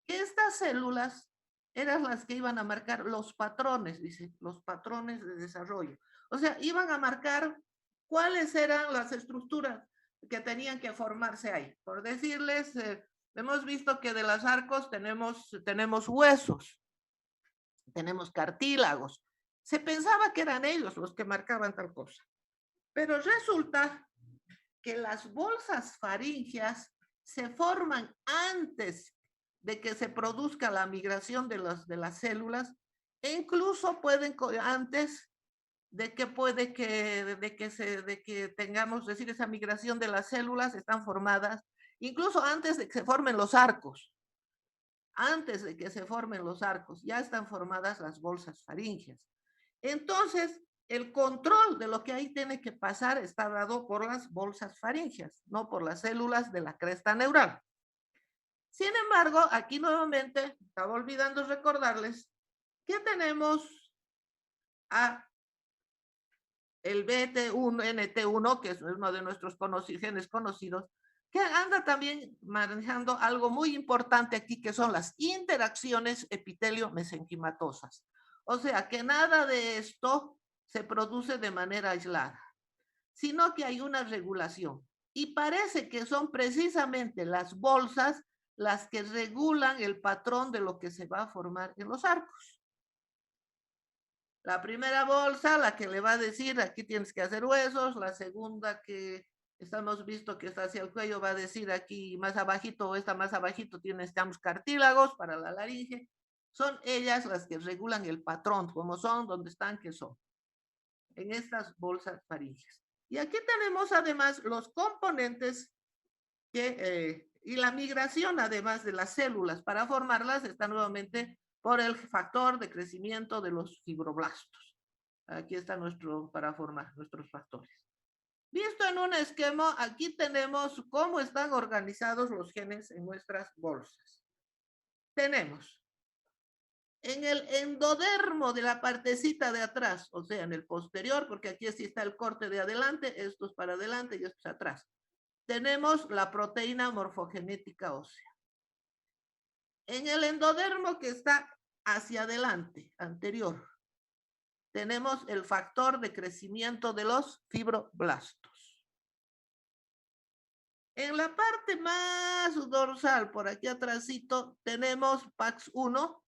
A: que estas células eran las que iban a marcar los patrones, dice, los patrones de desarrollo. O sea, iban a marcar cuáles eran las estructuras que tenían que formarse ahí. Por decirles, hemos visto que de los arcos tenemos huesos, tenemos cartílagos. Se pensaba que eran ellos los que marcaban tal cosa. Pero resulta que las bolsas faríngeas se forman antes de que se produzca la migración de las células e incluso pueden antes de que tengamos, decir, esa migración de las células están formadas, incluso antes de que se formen los arcos. Antes de que se formen los arcos, ya están formadas las bolsas faríngeas. Entonces, el control de lo que ahí tiene que pasar está dado por las bolsas faríngeas, no por las células de la cresta neural. Sin embargo, aquí nuevamente, estaba olvidando recordarles que tenemos a el BT1, NT1, que es uno de nuestros genes conocidos, que anda también manejando algo muy importante aquí, que son las interacciones epitelio-mesenquimatosas. O sea, que nada de esto se produce de manera aislada, sino que hay una regulación. Y parece que son precisamente las bolsas las que regulan el patrón de lo que se va a formar en los arcos. La primera bolsa, la que le va a decir, aquí tienes que hacer huesos. La segunda, que estamos visto que está hacia el cuello, va a decir aquí más abajito, o esta más abajito, tienes cartílagos para la laringe. Son ellas las que regulan el patrón, cómo son, dónde están, qué son, en estas bolsas faríngeas. Y aquí tenemos además los componentes y la migración además de las células para formarlas está nuevamente por el factor de crecimiento de los fibroblastos. Aquí está para formar nuestros factores. Visto en un esquema, aquí tenemos cómo están organizados los genes en nuestras bolsas. Tenemos en el endodermo de la partecita de atrás, o sea, en el posterior, porque aquí sí está el corte de adelante, esto es para adelante y esto es atrás. Tenemos la proteína morfogenética ósea. En el endodermo que está hacia adelante, anterior, tenemos el factor de crecimiento de los fibroblastos. En la parte más dorsal, por aquí atrásito, tenemos PAX1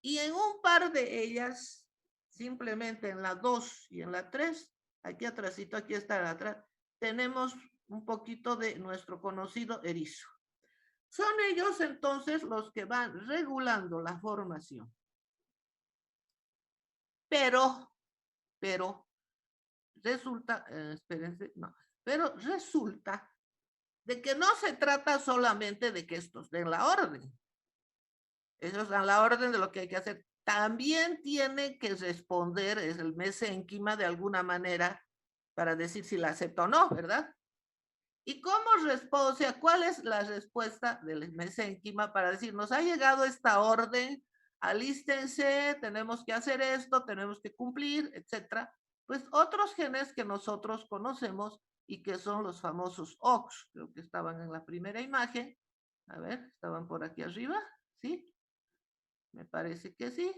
A: y en un par de ellas, simplemente en la 2 y en la 3, aquí atrásito, aquí está atrás, tenemos un poquito de nuestro conocido erizo. Son ellos entonces los que van regulando la formación. Pero resulta, espérense, no, pero resulta de que no se trata solamente de que estos den la orden. Ellos dan la orden de lo que hay que hacer. También tiene que responder es el mesénquima de alguna manera para decir si la acepta o no, ¿verdad? ¿Y cómo responde? O sea, ¿cuál es la respuesta del mesénquima para decir, nos ha llegado esta orden, alístense, tenemos que hacer esto, tenemos que cumplir, etcétera? Pues otros genes que nosotros conocemos y que son los famosos OX, creo que estaban en la primera imagen. A ver, estaban por aquí arriba, ¿sí? Me parece que sí.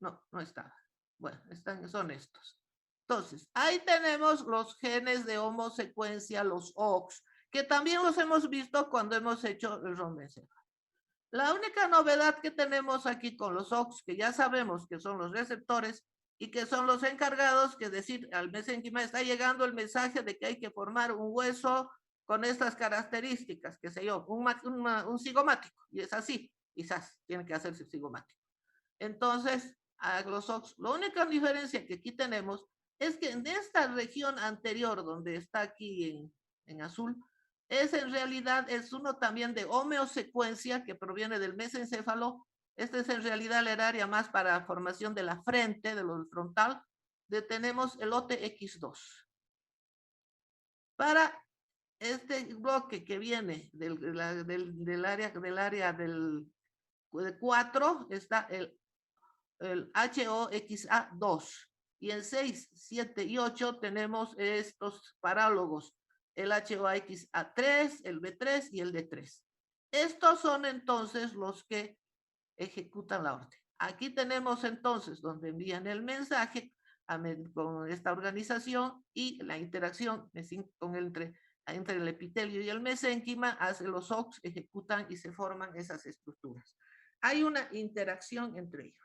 A: No, no estaba. Bueno, son estos. Entonces, ahí tenemos los genes de homosecuencia, los OX, que también los hemos visto cuando hemos hecho el rombencéfalo. La única novedad que tenemos aquí con los OX, que ya sabemos que son los receptores y que son los encargados, que decir, al mesénquima está llegando el mensaje de que hay que formar un hueso con estas características, qué sé yo, un cigomático, y es así, quizás tiene que hacerse cigomático. Entonces, a los OX, la única diferencia que aquí tenemos es que en esta región anterior, donde está aquí en azul, es en realidad, es uno también de homeosecuencia que proviene del mesencéfalo. Este es en realidad el área más para formación de la frente, de lo frontal, tenemos el OTX2. Para este bloque que viene del área del 4 está el HOXA2. Y en 6, 7 y 8 tenemos estos parálogos, el HOXA3, el B3 y el D3. Estos son entonces los que ejecutan la orden. Aquí tenemos entonces donde envían el mensaje con esta organización y la interacción con entre el epitelio y el mesénquima, hace los OX, ejecutan y se forman esas estructuras. Hay una interacción entre ellos.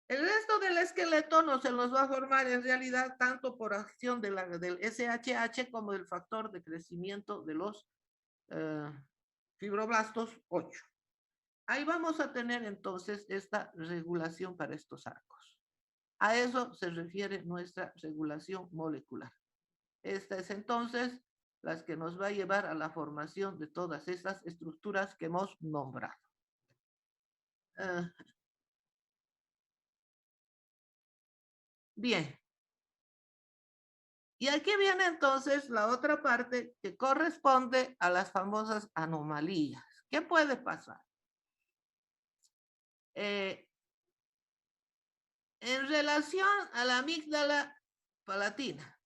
A: El resto del esqueleto no se los va a formar en realidad tanto por acción del SHH como del factor de crecimiento de los fibroblastos 8. Ahí vamos a tener entonces esta regulación para estos arcos. A eso se refiere nuestra regulación molecular. Esta es entonces las que nos va a llevar a la formación de todas estas estructuras que hemos nombrado. Bien. Y aquí viene entonces la otra parte que corresponde a las famosas anomalías. ¿Qué puede pasar? En relación a la amígdala palatina,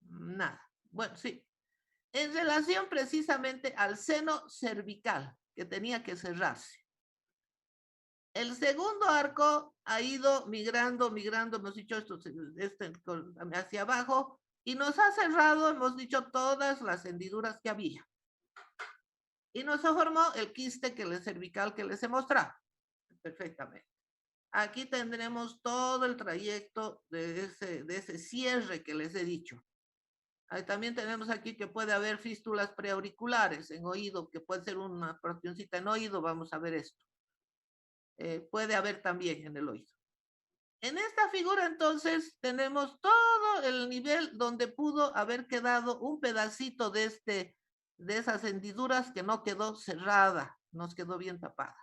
A: nada. Bueno, sí. En relación precisamente al seno cervical, que tenía que cerrarse. El segundo arco ha ido migrando, hemos dicho esto, hacia abajo, y nos ha cerrado, hemos dicho, todas las hendiduras que había. Y nos formó el quiste cervical que les he mostrado. Perfectamente. Aquí tendremos todo el trayecto de ese cierre que les he dicho. Ahí también tenemos aquí que puede haber fístulas preauriculares en oído, que puede ser una proteíncita en oído, vamos a ver esto. Puede haber también en el oído. En esta figura entonces tenemos todo el nivel donde pudo haber quedado un pedacito de esas hendiduras que no quedó cerrada, nos quedó bien tapada.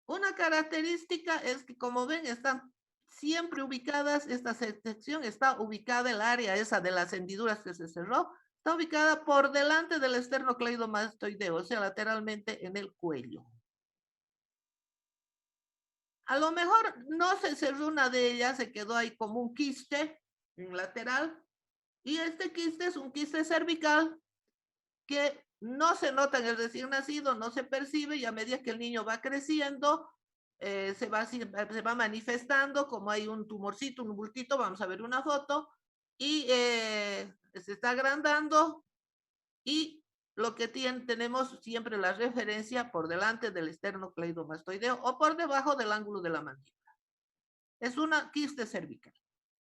A: Una característica es que, como ven, están siempre ubicadas, esta sección está ubicada, el área esa de las hendiduras que se cerró, está ubicada por delante del esternocleidomastoideo, o sea, lateralmente en el cuello. A lo mejor no se cerró una de ellas, se quedó ahí como un quiste en lateral, y este quiste es un quiste cervical que no se nota en el recién nacido, no se percibe, y a medida que el niño va creciendo, se va manifestando como hay un tumorcito, un bultito, vamos a ver una foto, y se está agrandando, y lo que tenemos siempre la referencia por delante del esternocleidomastoideo o por debajo del ángulo de la mandíbula. Es una quiste cervical.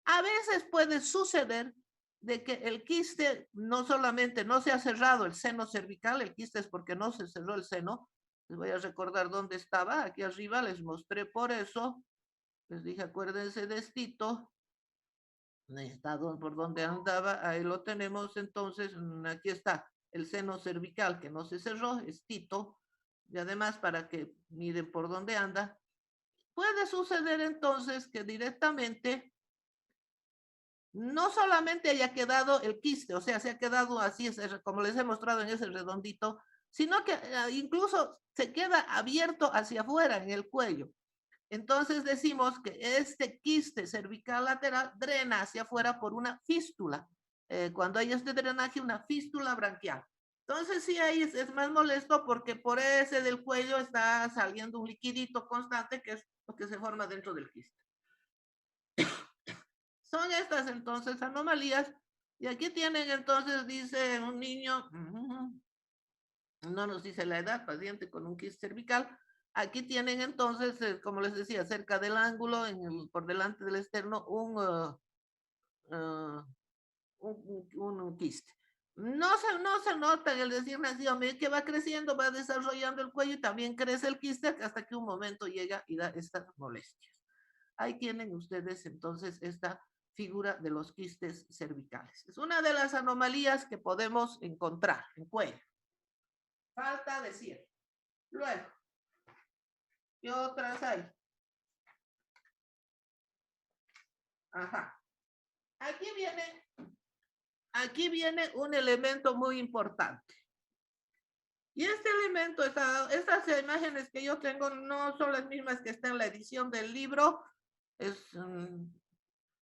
A: A veces puede suceder de que el quiste no solamente no se ha cerrado el seno cervical, el quiste es porque no se cerró el seno. Les voy a recordar dónde estaba, aquí arriba les mostré por eso. Les dije, acuérdense de estito. Está por donde andaba, ahí lo tenemos. Entonces, aquí está el seno cervical que no se cerró, estito. Y además, para que miren por dónde anda, puede suceder entonces que directamente no solamente haya quedado el quiste, o sea, se ha quedado así, como les he mostrado en ese redondito, sino que incluso se queda abierto hacia afuera en el cuello. Entonces decimos que este quiste cervical lateral drena hacia afuera por una fístula. Cuando hay este drenaje, una fístula branquial. Entonces sí, ahí es más molesto porque por ese del cuello está saliendo un liquidito constante que es lo que se forma dentro del quiste. Son estas entonces anomalías. Y aquí tienen entonces, dice un niño, no nos dice la edad, paciente con un quiste cervical. Aquí tienen entonces, como les decía, cerca del ángulo, por delante del externo, un quiste. No se nota en el decir nacido, a medida que va creciendo, va desarrollando el cuello y también crece el quiste hasta que un momento llega y da estas molestias. Ahí tienen ustedes entonces esta figura de los quistes cervicales. Es una de las anomalías que podemos encontrar en cuello. Falta decir. Luego, ¿qué otras hay? Ajá. Aquí viene un elemento muy importante. Y este elemento, estas imágenes que yo tengo no son las mismas que están en la edición del libro,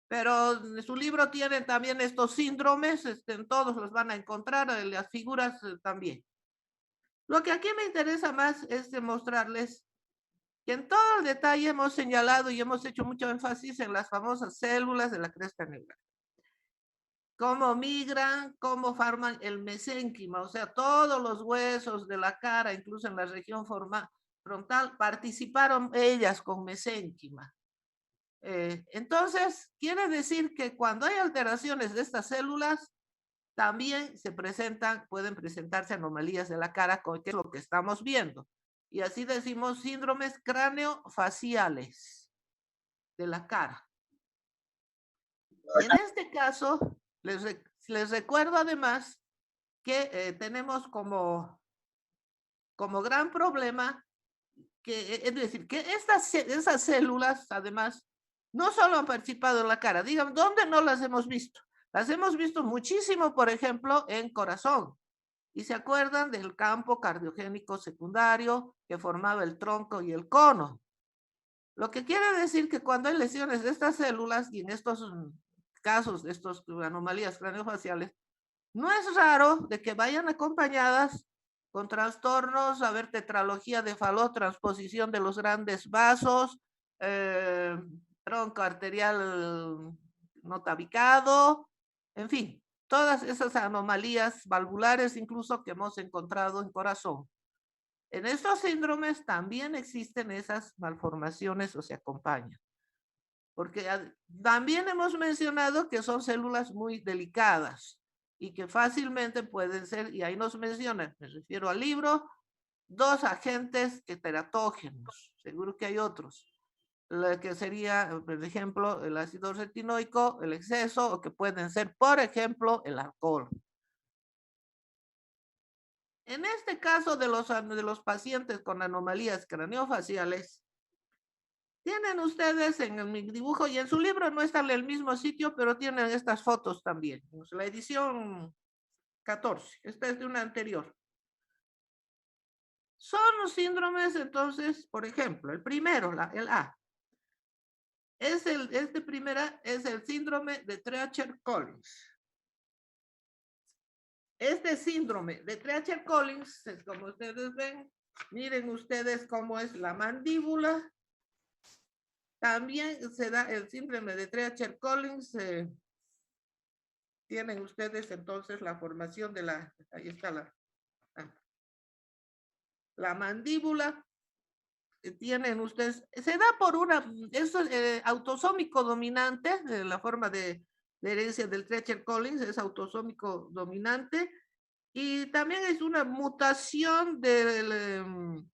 A: pero su libro tiene también estos síndromes, todos los van a encontrar, las figuras también. Lo que aquí me interesa más es demostrarles que en todo el detalle hemos señalado y hemos hecho mucho énfasis en las famosas células de la cresta neural. Cómo migran, cómo forman el mesénquima, o sea, todos los huesos de la cara, incluso en la región frontal, participaron ellas con mesénquima. Entonces, quiere decir que cuando hay alteraciones de estas células, también pueden presentarse anomalías de la cara, que es lo que estamos viendo. Y así decimos síndromes craneofaciales de la cara. Y en este caso, les recuerdo además que tenemos como gran problema que, es decir, que esas células, además, No solo han participado en la cara, digan, ¿dónde no las hemos visto? Las hemos visto muchísimo, por ejemplo, en corazón. Y se acuerdan del campo cardiogénico secundario que formaba el tronco y el cono. Lo que quiere decir que cuando hay lesiones de estas células y en estos casos de estas anomalías craneofaciales, no es raro de que vayan acompañadas con trastornos, a ver, tetralogía de Fallot, transposición de los grandes vasos, tronco arterial no tabicado, en fin, todas esas anomalías valvulares incluso que hemos encontrado en corazón. En estos síndromes también existen esas malformaciones o se acompañan, porque también hemos mencionado que son células muy delicadas y que fácilmente pueden ser, y ahí nos menciona, me refiero al libro, dos agentes teratógenos, seguro que hay otros, la que sería, por ejemplo, el ácido retinoico, el exceso, o que pueden ser, por ejemplo, el alcohol. En este caso de los pacientes con anomalías craneofaciales, tienen ustedes en mi dibujo y en su libro no está en el mismo sitio, pero tienen estas fotos también. La edición 14, esta es de una anterior. Son los síndromes, entonces, por ejemplo, el primero, el A. Este primera es el síndrome de Treacher-Collins. Este síndrome de Treacher-Collins, como ustedes ven, miren ustedes cómo es la mandíbula. También se da el síndrome de Treacher-Collins. Tienen ustedes entonces la formación de ahí está la mandíbula. Tienen ustedes, se da por eso es autosómico dominante, la forma de herencia del Treacher-Collins es autosómico dominante, y también es una mutación del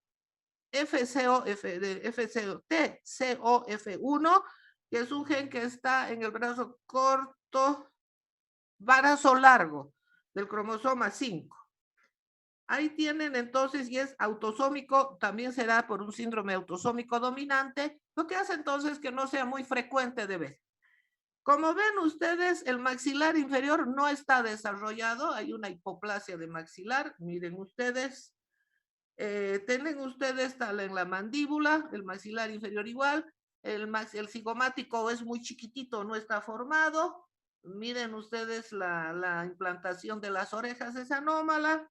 A: TCOF1, que es un gen que está en el brazo corto, brazo largo del cromosoma 5. Ahí tienen entonces, y es autosómico, también será por un síndrome autosómico dominante, lo que hace entonces que no sea muy frecuente de ver. Como ven ustedes, el maxilar inferior no está desarrollado, hay una hipoplasia de maxilar, miren ustedes, tienen ustedes tal en la mandíbula, el maxilar inferior igual, el cigomático es muy chiquitito, no está formado, miren ustedes la implantación de las orejas es anómala,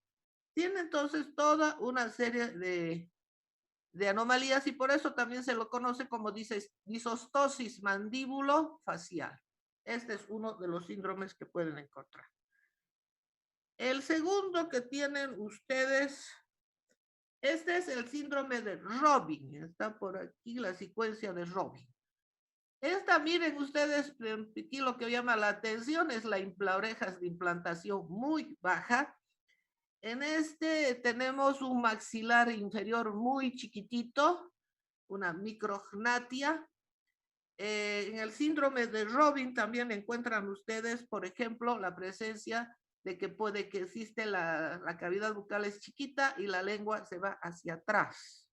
A: tiene entonces toda una serie de anomalías y por eso también se lo conoce como disostosis mandíbulo-facial. Este es uno de los síndromes que pueden encontrar. El segundo que tienen ustedes, este es el síndrome de Robin. Está por aquí la secuencia de Robin. Esta, miren ustedes, aquí lo que llama la atención es la orejas de implantación muy baja. En este tenemos un maxilar inferior muy chiquitito, una micrognatia. En el síndrome de Robin también encuentran ustedes, por ejemplo, la presencia de que puede que existe la cavidad bucal es chiquita y la lengua se va hacia atrás.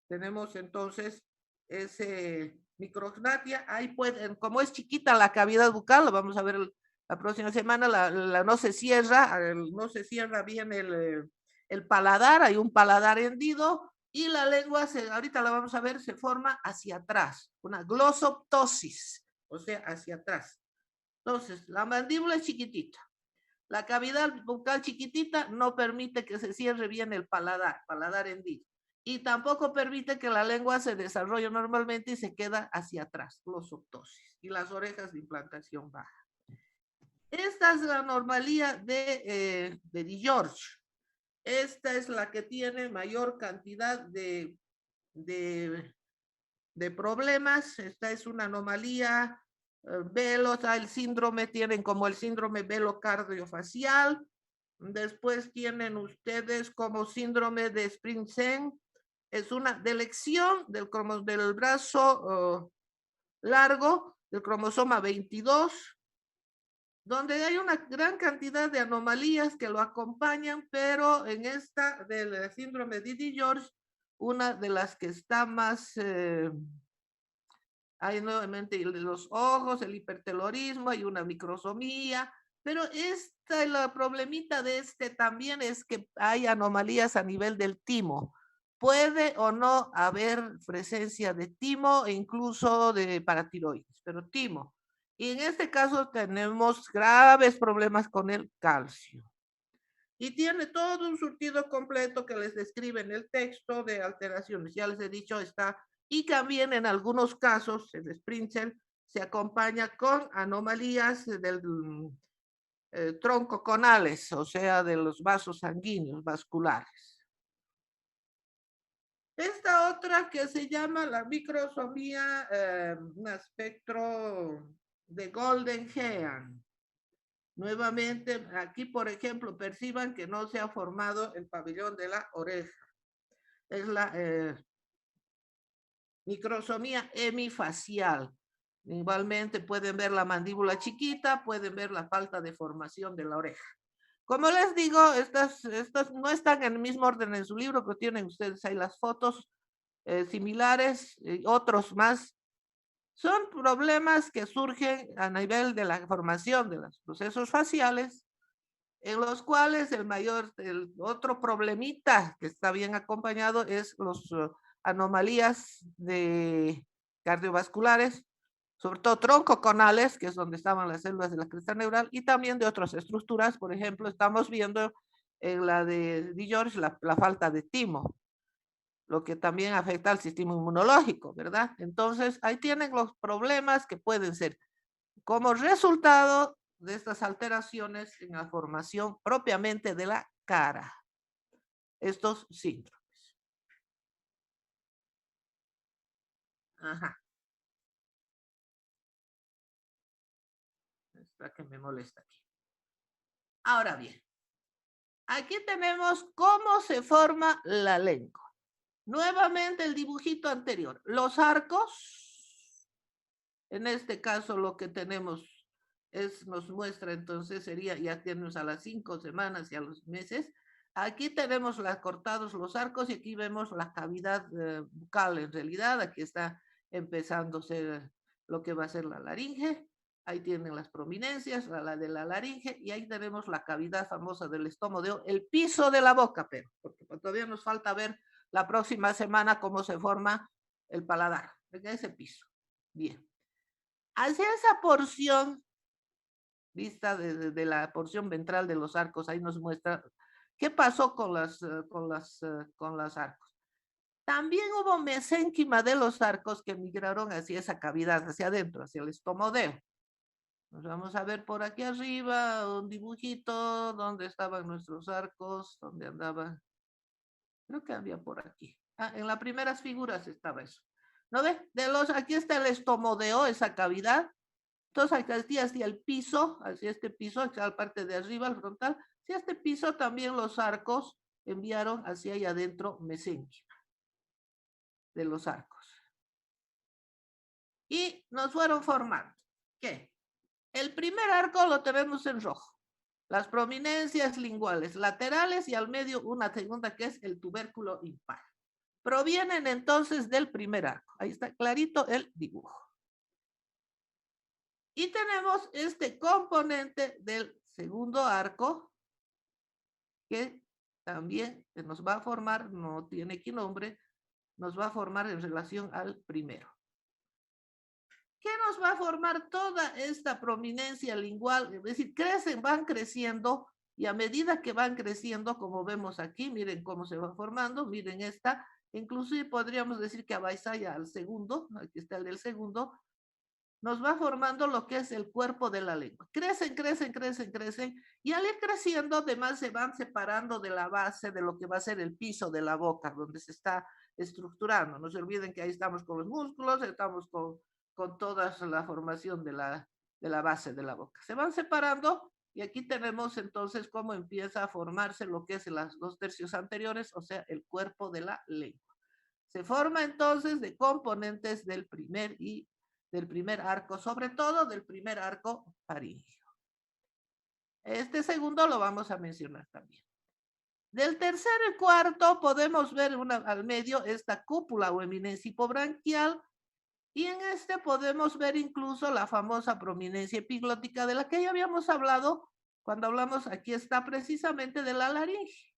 A: Tenemos entonces ese micrognatia. Ahí pueden, como es chiquita la cavidad bucal, lo vamos a ver la próxima semana, no se cierra, no se cierra bien el paladar, hay un paladar hendido y la lengua, ahorita la vamos a ver, se forma hacia atrás, una glosoptosis, o sea, hacia atrás. Entonces, la mandíbula es chiquitita. La cavidad bucal chiquitita no permite que se cierre bien el paladar hendido. Y tampoco permite que la lengua se desarrolle normalmente y se queda hacia atrás, glosoptosis. Y las orejas de implantación baja. Esta es la anomalía de DiGeorge. Esta es la que tiene mayor cantidad de problemas. Esta es una anomalía el síndrome, tienen como el síndrome velocardiofacial. Después tienen ustedes como síndrome de Sprintzen, es una delección del brazo largo del cromosoma 22, donde hay una gran cantidad de anomalías que lo acompañan, pero en esta del síndrome de DiGeorge, una de las que está más Hay nuevamente los ojos, el hipertelorismo, hay una microsomía, pero la problemita de también es que hay anomalías a nivel del timo. Puede o no haber presencia de timo e incluso de paratiroides, pero timo. Y en este caso tenemos graves problemas con el calcio. Y tiene todo un surtido completo que les describe en el texto de alteraciones. Ya les he dicho, está. Y también en algunos casos, el Sprinzel se acompaña con anomalías del tronco conales, o sea, de los vasos sanguíneos vasculares. Esta otra que se llama la microsomía, un espectro de Golden Hean. Nuevamente, aquí, por ejemplo, perciban que no se ha formado el pabellón de la oreja. Es la microsomía hemifacial. Igualmente pueden ver la mandíbula chiquita, pueden ver la falta de formación de la oreja. Como les digo, estas no están en el mismo orden en su libro, pero tienen ustedes ahí las fotos similares, otros más. Son problemas que surgen a nivel de la formación de los procesos faciales, en los cuales el otro problemita que está bien acompañado es los anomalías de cardiovasculares, sobre todo troncoconales, que es donde estaban las células de la cresta neural, y también de otras estructuras. Por ejemplo, estamos viendo en la de George la falta de timo, lo que también afecta al sistema inmunológico, ¿verdad? Entonces, ahí tienen los problemas que pueden ser como resultado de estas alteraciones en la formación propiamente de la cara. Estos síndromes. Ajá. Espera que me molesta aquí. Ahora bien, aquí tenemos cómo se forma la lengua. Nuevamente el dibujito anterior. Los arcos, en este caso lo que tenemos nos muestra entonces sería, ya tenemos a las 5 semanas y a los meses. Aquí tenemos cortados los arcos y aquí vemos la cavidad bucal en realidad. Aquí está empezando a ser lo que va a ser la laringe. Ahí tienen las prominencias, la de la laringe, y ahí tenemos la cavidad famosa del estómago, el piso de la boca, pero porque todavía nos falta ver la próxima semana cómo se forma el paladar, en ese piso. Bien. Hacia esa porción, vista de la porción ventral de los arcos, ahí nos muestra qué pasó con las arcos. También hubo mesénquima de los arcos que migraron hacia esa cavidad, hacia adentro, hacia el estomodeo. Nos vamos a ver por aquí arriba un dibujito donde estaban nuestros arcos, donde andaban. Creo que había por aquí. En las primeras figuras estaba eso. ¿No ve? Aquí está el estomodeo, esa cavidad. Entonces, aquí hacia el piso, hacia este piso, hacia la parte de arriba, el frontal, hacia este piso también los arcos enviaron hacia allá adentro mesénquima de los arcos. Y nos fueron formando. ¿Qué? El primer arco lo tenemos en rojo. Las prominencias linguales laterales y al medio una segunda que es el tubérculo impar. Provienen entonces del primer arco. Ahí está clarito el dibujo. Y tenemos este componente del segundo arco que también nos va a formar, no tiene aquí nombre, nos va a formar en relación al primero. ¿Qué nos va a formar toda esta prominencia lingual? Es decir, van creciendo y a medida que van creciendo, como vemos aquí, miren cómo se va formando, miren esta, inclusive podríamos decir que a Baisaya al segundo, aquí está el del segundo, nos va formando lo que es el cuerpo de la lengua. Crecen, crecen, crecen, crecen, y al ir creciendo, además se van separando de la base de lo que va a ser el piso de la boca, donde se está estructurando. No se olviden que ahí estamos con los músculos, estamos con toda la formación de la base de la boca. Se van separando y aquí tenemos entonces cómo empieza a formarse lo que es los 2/3 anteriores, o sea, el cuerpo de la lengua. Se forma entonces de componentes del primer arco, sobre todo del primer arco faríngeo. Este segundo lo vamos a mencionar también. Del tercero y cuarto podemos ver al medio esta cúpula o eminencia hipobranquial Y en este podemos ver incluso la famosa prominencia epiglótica de la que ya habíamos hablado cuando hablamos, aquí está precisamente de la laringe.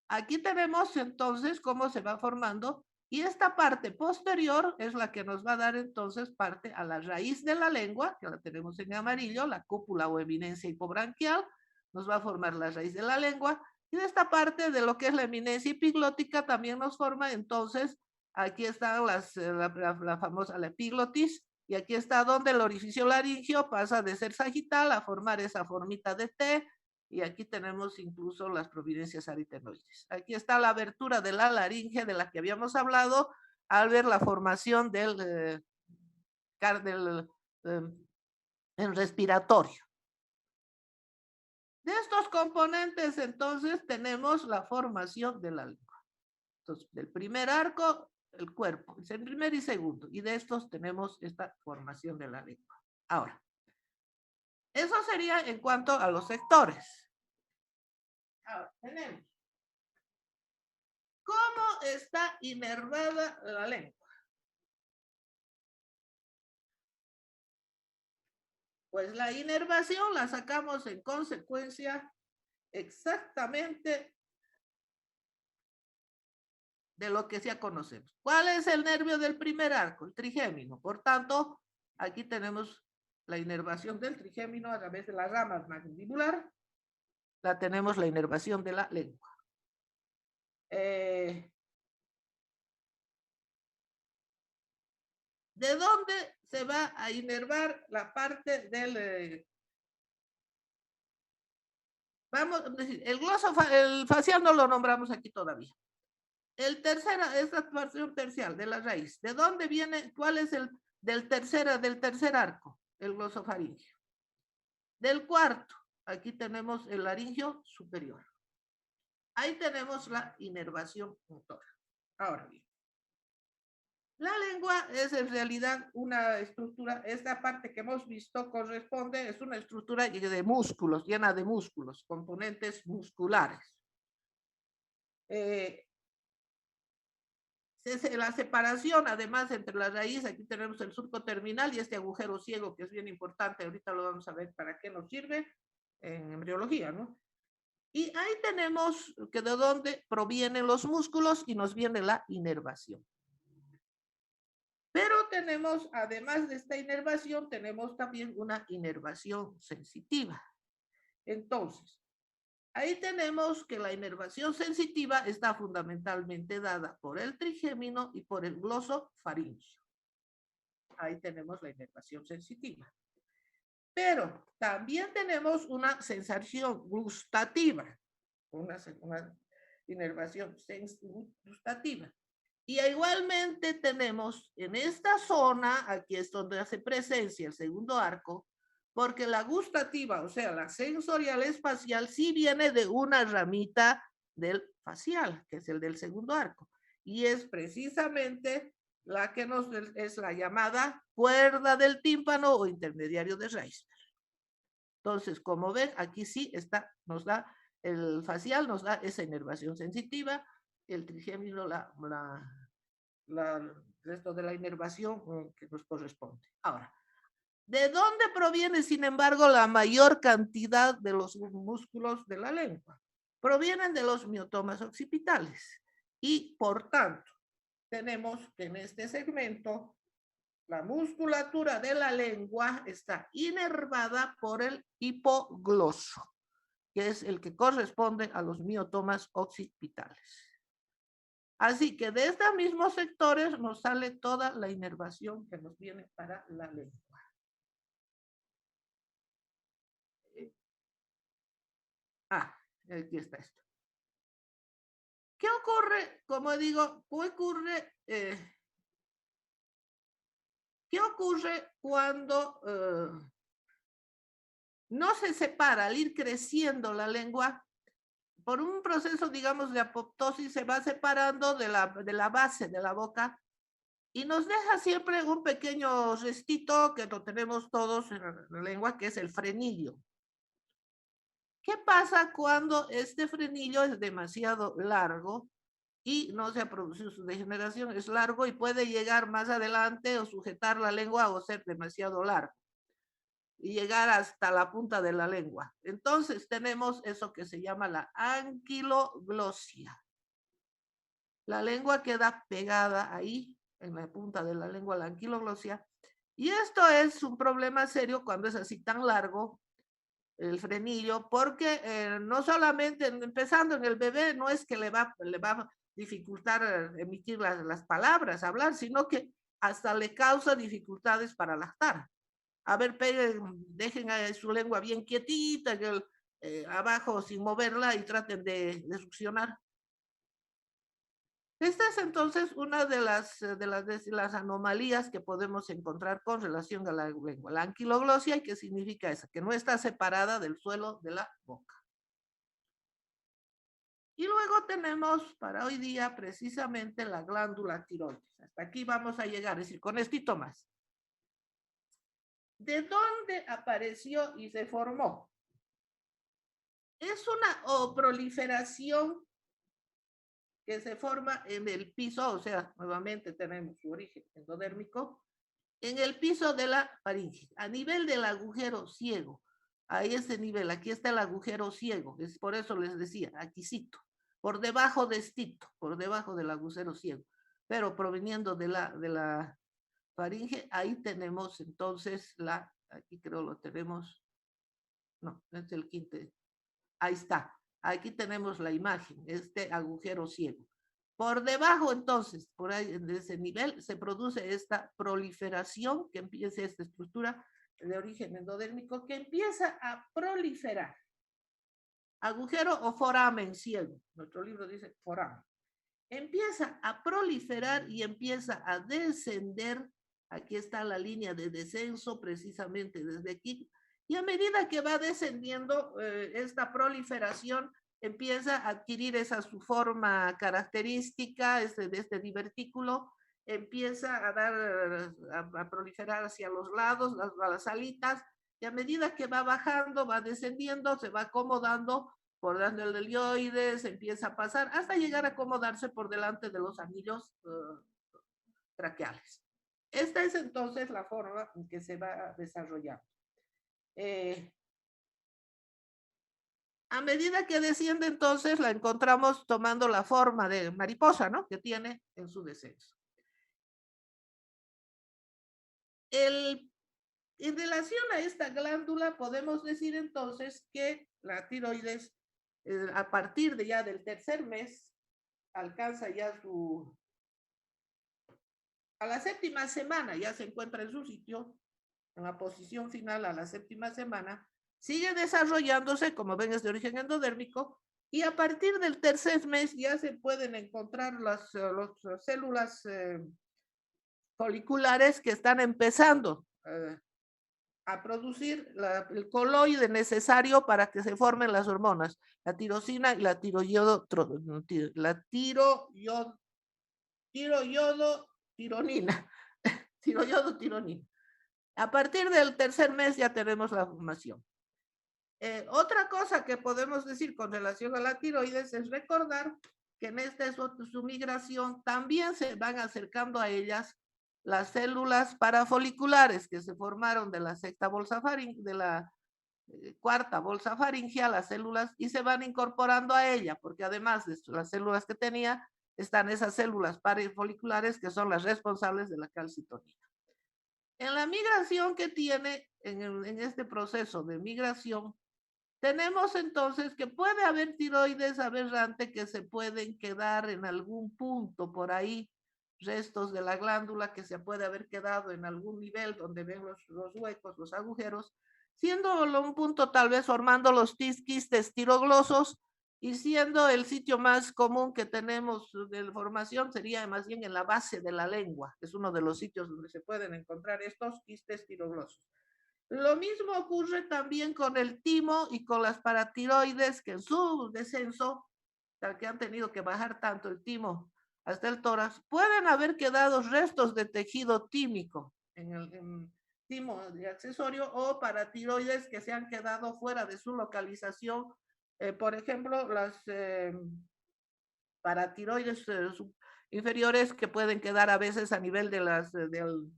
A: Aquí tenemos entonces cómo se va formando y esta parte posterior es la que nos va a dar entonces parte a la raíz de la lengua, que la tenemos en amarillo, la cúpula o eminencia hipobranquial, nos va a formar la raíz de la lengua y de esta parte de lo que es la eminencia epiglótica también nos forma entonces, aquí están la famosa la epiglotis y aquí está donde el orificio laringio pasa de ser sagital a formar esa formita de T, y aquí tenemos incluso las providencias aritenoides. Aquí está la abertura de la laringe de la que habíamos hablado al ver la formación del el respiratorio. De estos componentes, entonces, tenemos la formación de la lengua. Entonces, del primer arco, el cuerpo, el primer y segundo, y de estos tenemos esta formación de la lengua. Ahora, eso sería en cuanto a los sectores. Ahora, tenemos ¿cómo está inervada la lengua? Pues la inervación la sacamos en consecuencia exactamente de lo que ya conocemos. ¿Cuál es el nervio del primer arco? El trigémino. Por tanto, aquí tenemos la inervación del trigémino a través de las ramas mandibular. La tenemos la inervación de la lengua. ¿De dónde se va a inervar la parte del... vamos a decir, el facial no lo nombramos aquí todavía. El tercera, esta porción tercial de la raíz. ¿De dónde viene? ¿Cuál es el del tercer arco? El glosofaringio. Del cuarto, aquí tenemos el laringio superior. Ahí tenemos la inervación motora. Ahora bien, la lengua es en realidad una estructura, esta parte que hemos visto corresponde, es una estructura de músculos, llena de músculos, componentes musculares. La separación, además, entre la raíz, aquí tenemos el surco terminal y este agujero ciego, que es bien importante, ahorita lo vamos a ver para qué nos sirve en embriología, ¿no? Y ahí tenemos que de dónde provienen los músculos y nos viene la inervación. Pero tenemos, además de esta inervación, tenemos también una inervación sensitiva. Entonces, ahí tenemos que la inervación sensitiva está fundamentalmente dada por el trigémino y por el glosofaringio. Ahí tenemos la inervación sensitiva. Pero también tenemos una sensación gustativa, una inervación gustativa. Y igualmente tenemos en esta zona, aquí es donde hace presencia el segundo arco, porque la gustativa, o sea, la sensorial espacial, sí viene de una ramita del facial, que es el del segundo arco. Y es precisamente la que nos es la llamada cuerda del tímpano o intermediario de Reisner. Entonces, como ven, aquí sí está, nos da, el facial nos da esa inervación sensitiva, el trigémino el resto de la inervación que nos corresponde. Ahora, ¿de dónde proviene, sin embargo, la mayor cantidad de los músculos de la lengua? Provienen de los miotomas occipitales. Y, por tanto, tenemos que en este segmento la musculatura de la lengua está inervada por el hipogloso, que es el que corresponde a los miotomas occipitales. Así que de estos mismos sectores nos sale toda la inervación que nos viene para la lengua. Aquí está esto. ¿Qué ocurre? Como digo, ¿qué ocurre cuando no se separa al ir creciendo la lengua? Por un proceso, digamos, de apoptosis se va separando de la base de la boca y nos deja siempre un pequeño restito que lo tenemos todos en la lengua, que es el frenillo. ¿Qué pasa cuando este frenillo es demasiado largo y no se ha producido su degeneración, es largo y puede llegar más adelante o sujetar la lengua o ser demasiado largo y llegar hasta la punta de la lengua. Entonces tenemos eso que se llama la anquiloglosia. La lengua queda pegada ahí, en la punta de la lengua, la anquiloglosia. Y esto es un problema serio cuando es así tan largo el frenillo, porque no solamente empezando en el bebé, no es que le va a dificultar emitir las palabras, hablar, sino que hasta le causa dificultades para lactar. A ver, peguen, dejen su lengua bien quietita, abajo sin moverla y traten de succionar. Esta es entonces una de las anomalías que podemos encontrar con relación a la lengua. La anquiloglosia, ¿y qué significa eso? Que no está separada del suelo de la boca. Y luego tenemos para hoy día precisamente la glándula tiroides. Hasta aquí vamos a llegar, es decir, con esto más. ¿De dónde apareció y se formó? Es una proliferación que se forma en el piso, o sea, nuevamente tenemos su origen endodérmico, en el piso de la faringe, a nivel del agujero ciego. A ese nivel, aquí está el agujero ciego, es por eso les decía, aquícito, por debajo de estito, por debajo del agujero ciego, pero proveniendo de la faringe, ahí tenemos entonces aquí creo lo tenemos, no, es el quinto, ahí está, aquí tenemos la imagen, este agujero ciego. Por debajo, entonces, por ahí, de ese nivel, se produce esta proliferación, que empieza esta estructura de origen endodérmico, que empieza a proliferar. Agujero o foramen ciego. Nuestro libro dice foramen. Empieza a proliferar y empieza a descender. Aquí está la línea de descenso, precisamente desde aquí. Y a medida que va descendiendo esta proliferación, empieza a adquirir esa su forma característica de este divertículo, empieza a proliferar hacia los lados, las alitas, y a medida que va bajando, va descendiendo, se va acomodando por dando el delioides, empieza a pasar hasta llegar a acomodarse por delante de los anillos traqueales. Esta es entonces la forma en que se va desarrollando. A medida que desciende, entonces la encontramos tomando la forma de mariposa, ¿no? Que tiene en su descenso. En relación a esta glándula, podemos decir entonces que la tiroides, a partir de ya del tercer mes, alcanza ya a la séptima semana, ya se encuentra en su sitio, en la posición final a la séptima semana, sigue desarrollándose, como ven es de origen endodérmico, y a partir del tercer mes ya se pueden encontrar las células foliculares que están empezando a producir el coloide necesario para que se formen las hormonas, la tirosina y la tiroyodo, tironina, tiroyodo, tironina. A partir del tercer mes ya tenemos la formación. Otra cosa que podemos decir con relación a la tiroides es recordar que en esta su migración también se van acercando a ellas las células parafoliculares que se formaron de la sexta bolsa faríngea, de la cuarta bolsa faríngea, las células, y se van incorporando a ella, porque además de las células que tenía, están esas células parafoliculares que son las responsables de la calcitonina. En la migración que tiene, en este proceso de migración, tenemos entonces que puede haber tiroides aberrante que se pueden quedar en algún punto por ahí, restos de la glándula que se puede haber quedado en algún nivel donde ven los huecos, los agujeros, siendo un punto tal vez formando los quistes tiroglosos y siendo el sitio más común que tenemos de formación sería más bien en la base de la lengua, es uno de los sitios donde se pueden encontrar estos quistes tiroglosos. Lo mismo ocurre también con el timo y con las paratiroides, que en su descenso, al que han tenido que bajar tanto el timo hasta el tórax, pueden haber quedado restos de tejido tímico en el timo de accesorio o paratiroides que se han quedado fuera de su localización. Por ejemplo, paratiroides inferiores que pueden quedar a veces a nivel de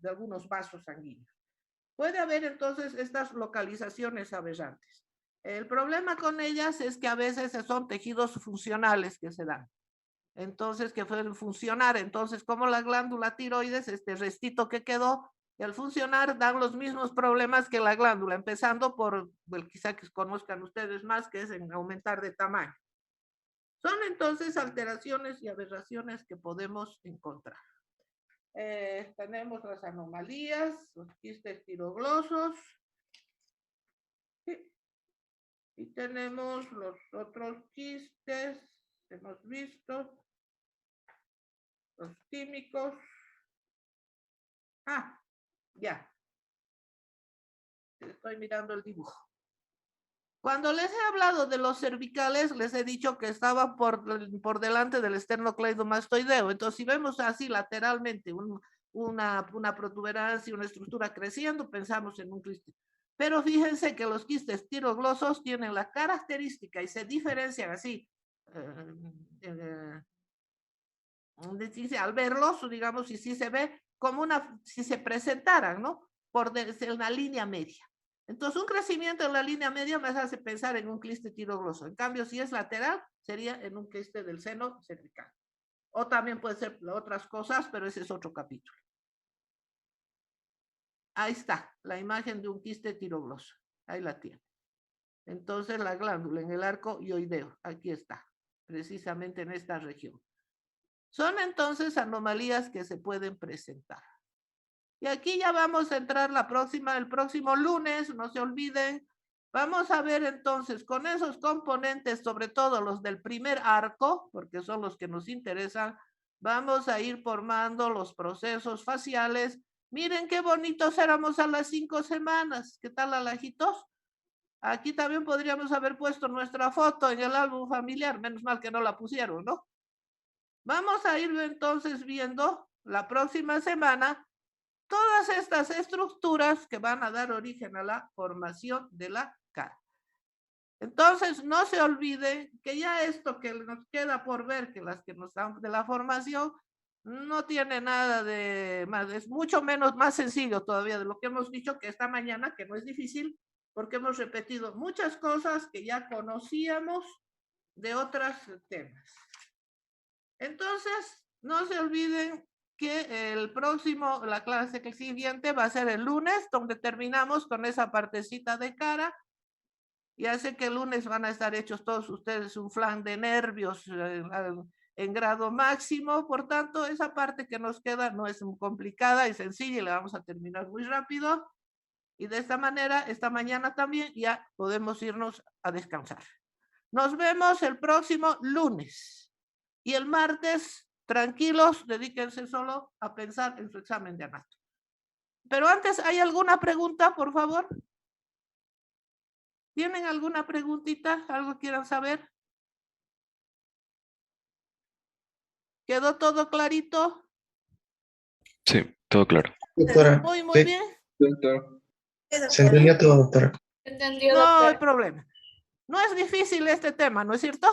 A: algunos vasos sanguíneos. Puede haber entonces estas localizaciones aberrantes. El problema con ellas es que a veces son tejidos funcionales que se dan. Entonces, que pueden funcionar. Entonces, como la glándula tiroides, este restito que quedó, y al funcionar dan los mismos problemas que la glándula, empezando por, well, quizá que conozcan ustedes más, que es en aumentar de tamaño. Son entonces alteraciones y aberraciones que podemos encontrar. Tenemos las anomalías, los quistes tiroglosos, y tenemos los otros quistes que hemos visto, los químicos. Ya. Estoy mirando el dibujo. Cuando les he hablado de los cervicales, les he dicho que estaba por delante del esternocleidomastoideo. Entonces, si vemos así lateralmente una protuberancia, una estructura creciendo, pensamos en un quiste. Pero fíjense que los quistes tiroglosos tienen la característica y se diferencian así. Al verlos, digamos, y si se ve como si se presentaran, ¿no? Por una línea media. Entonces, un crecimiento en la línea media me hace pensar en un quiste tirogloso. En cambio, si es lateral, sería en un quiste del seno cervical. O también puede ser otras cosas, pero ese es otro capítulo. Ahí está, la imagen de un quiste tirogloso. Ahí la tiene. Entonces, la glándula en el arco hioideo, aquí está, precisamente en esta región. Son entonces anomalías que se pueden presentar. Y aquí ya vamos a entrar el próximo lunes, no se olviden. Vamos a ver entonces con esos componentes, sobre todo los del primer arco, porque son los que nos interesan, vamos a ir formando los procesos faciales. Miren qué bonitos éramos a las 5 semanas. ¿Qué tal, alajitos? Aquí también podríamos haber puesto nuestra foto en el álbum familiar, menos mal que no la pusieron, ¿no? Vamos a ir entonces viendo la próxima semana todas estas estructuras que van a dar origen a la formación de la cara. Entonces, no se olviden que ya esto que nos queda por ver, que las que nos dan de la formación, no tiene nada de más, es mucho menos, más sencillo todavía de lo que hemos dicho que esta mañana, que no es difícil, porque hemos repetido muchas cosas que ya conocíamos de otros temas. Entonces, no se olviden que la clase que siguiente va a ser el lunes, donde terminamos con esa partecita de cara. Ya sé que el lunes van a estar hechos todos ustedes un flan de nervios en grado máximo, por tanto, esa parte que nos queda no es muy complicada y sencilla y la vamos a terminar muy rápido. Y de esta manera, esta mañana también ya podemos irnos a descansar. Nos vemos el próximo lunes. Y el martes, tranquilos, dedíquense solo a pensar en su examen de anatomía. Pero antes, ¿hay alguna pregunta, por favor? ¿Tienen alguna preguntita? ¿Algo quieran saber? ¿Quedó todo clarito?
B: Sí, todo claro.
C: Doctora,
A: Muy bien.
C: doctor. Se entendió todo, doctora.
A: No hay problema. No es difícil este tema, ¿no es cierto?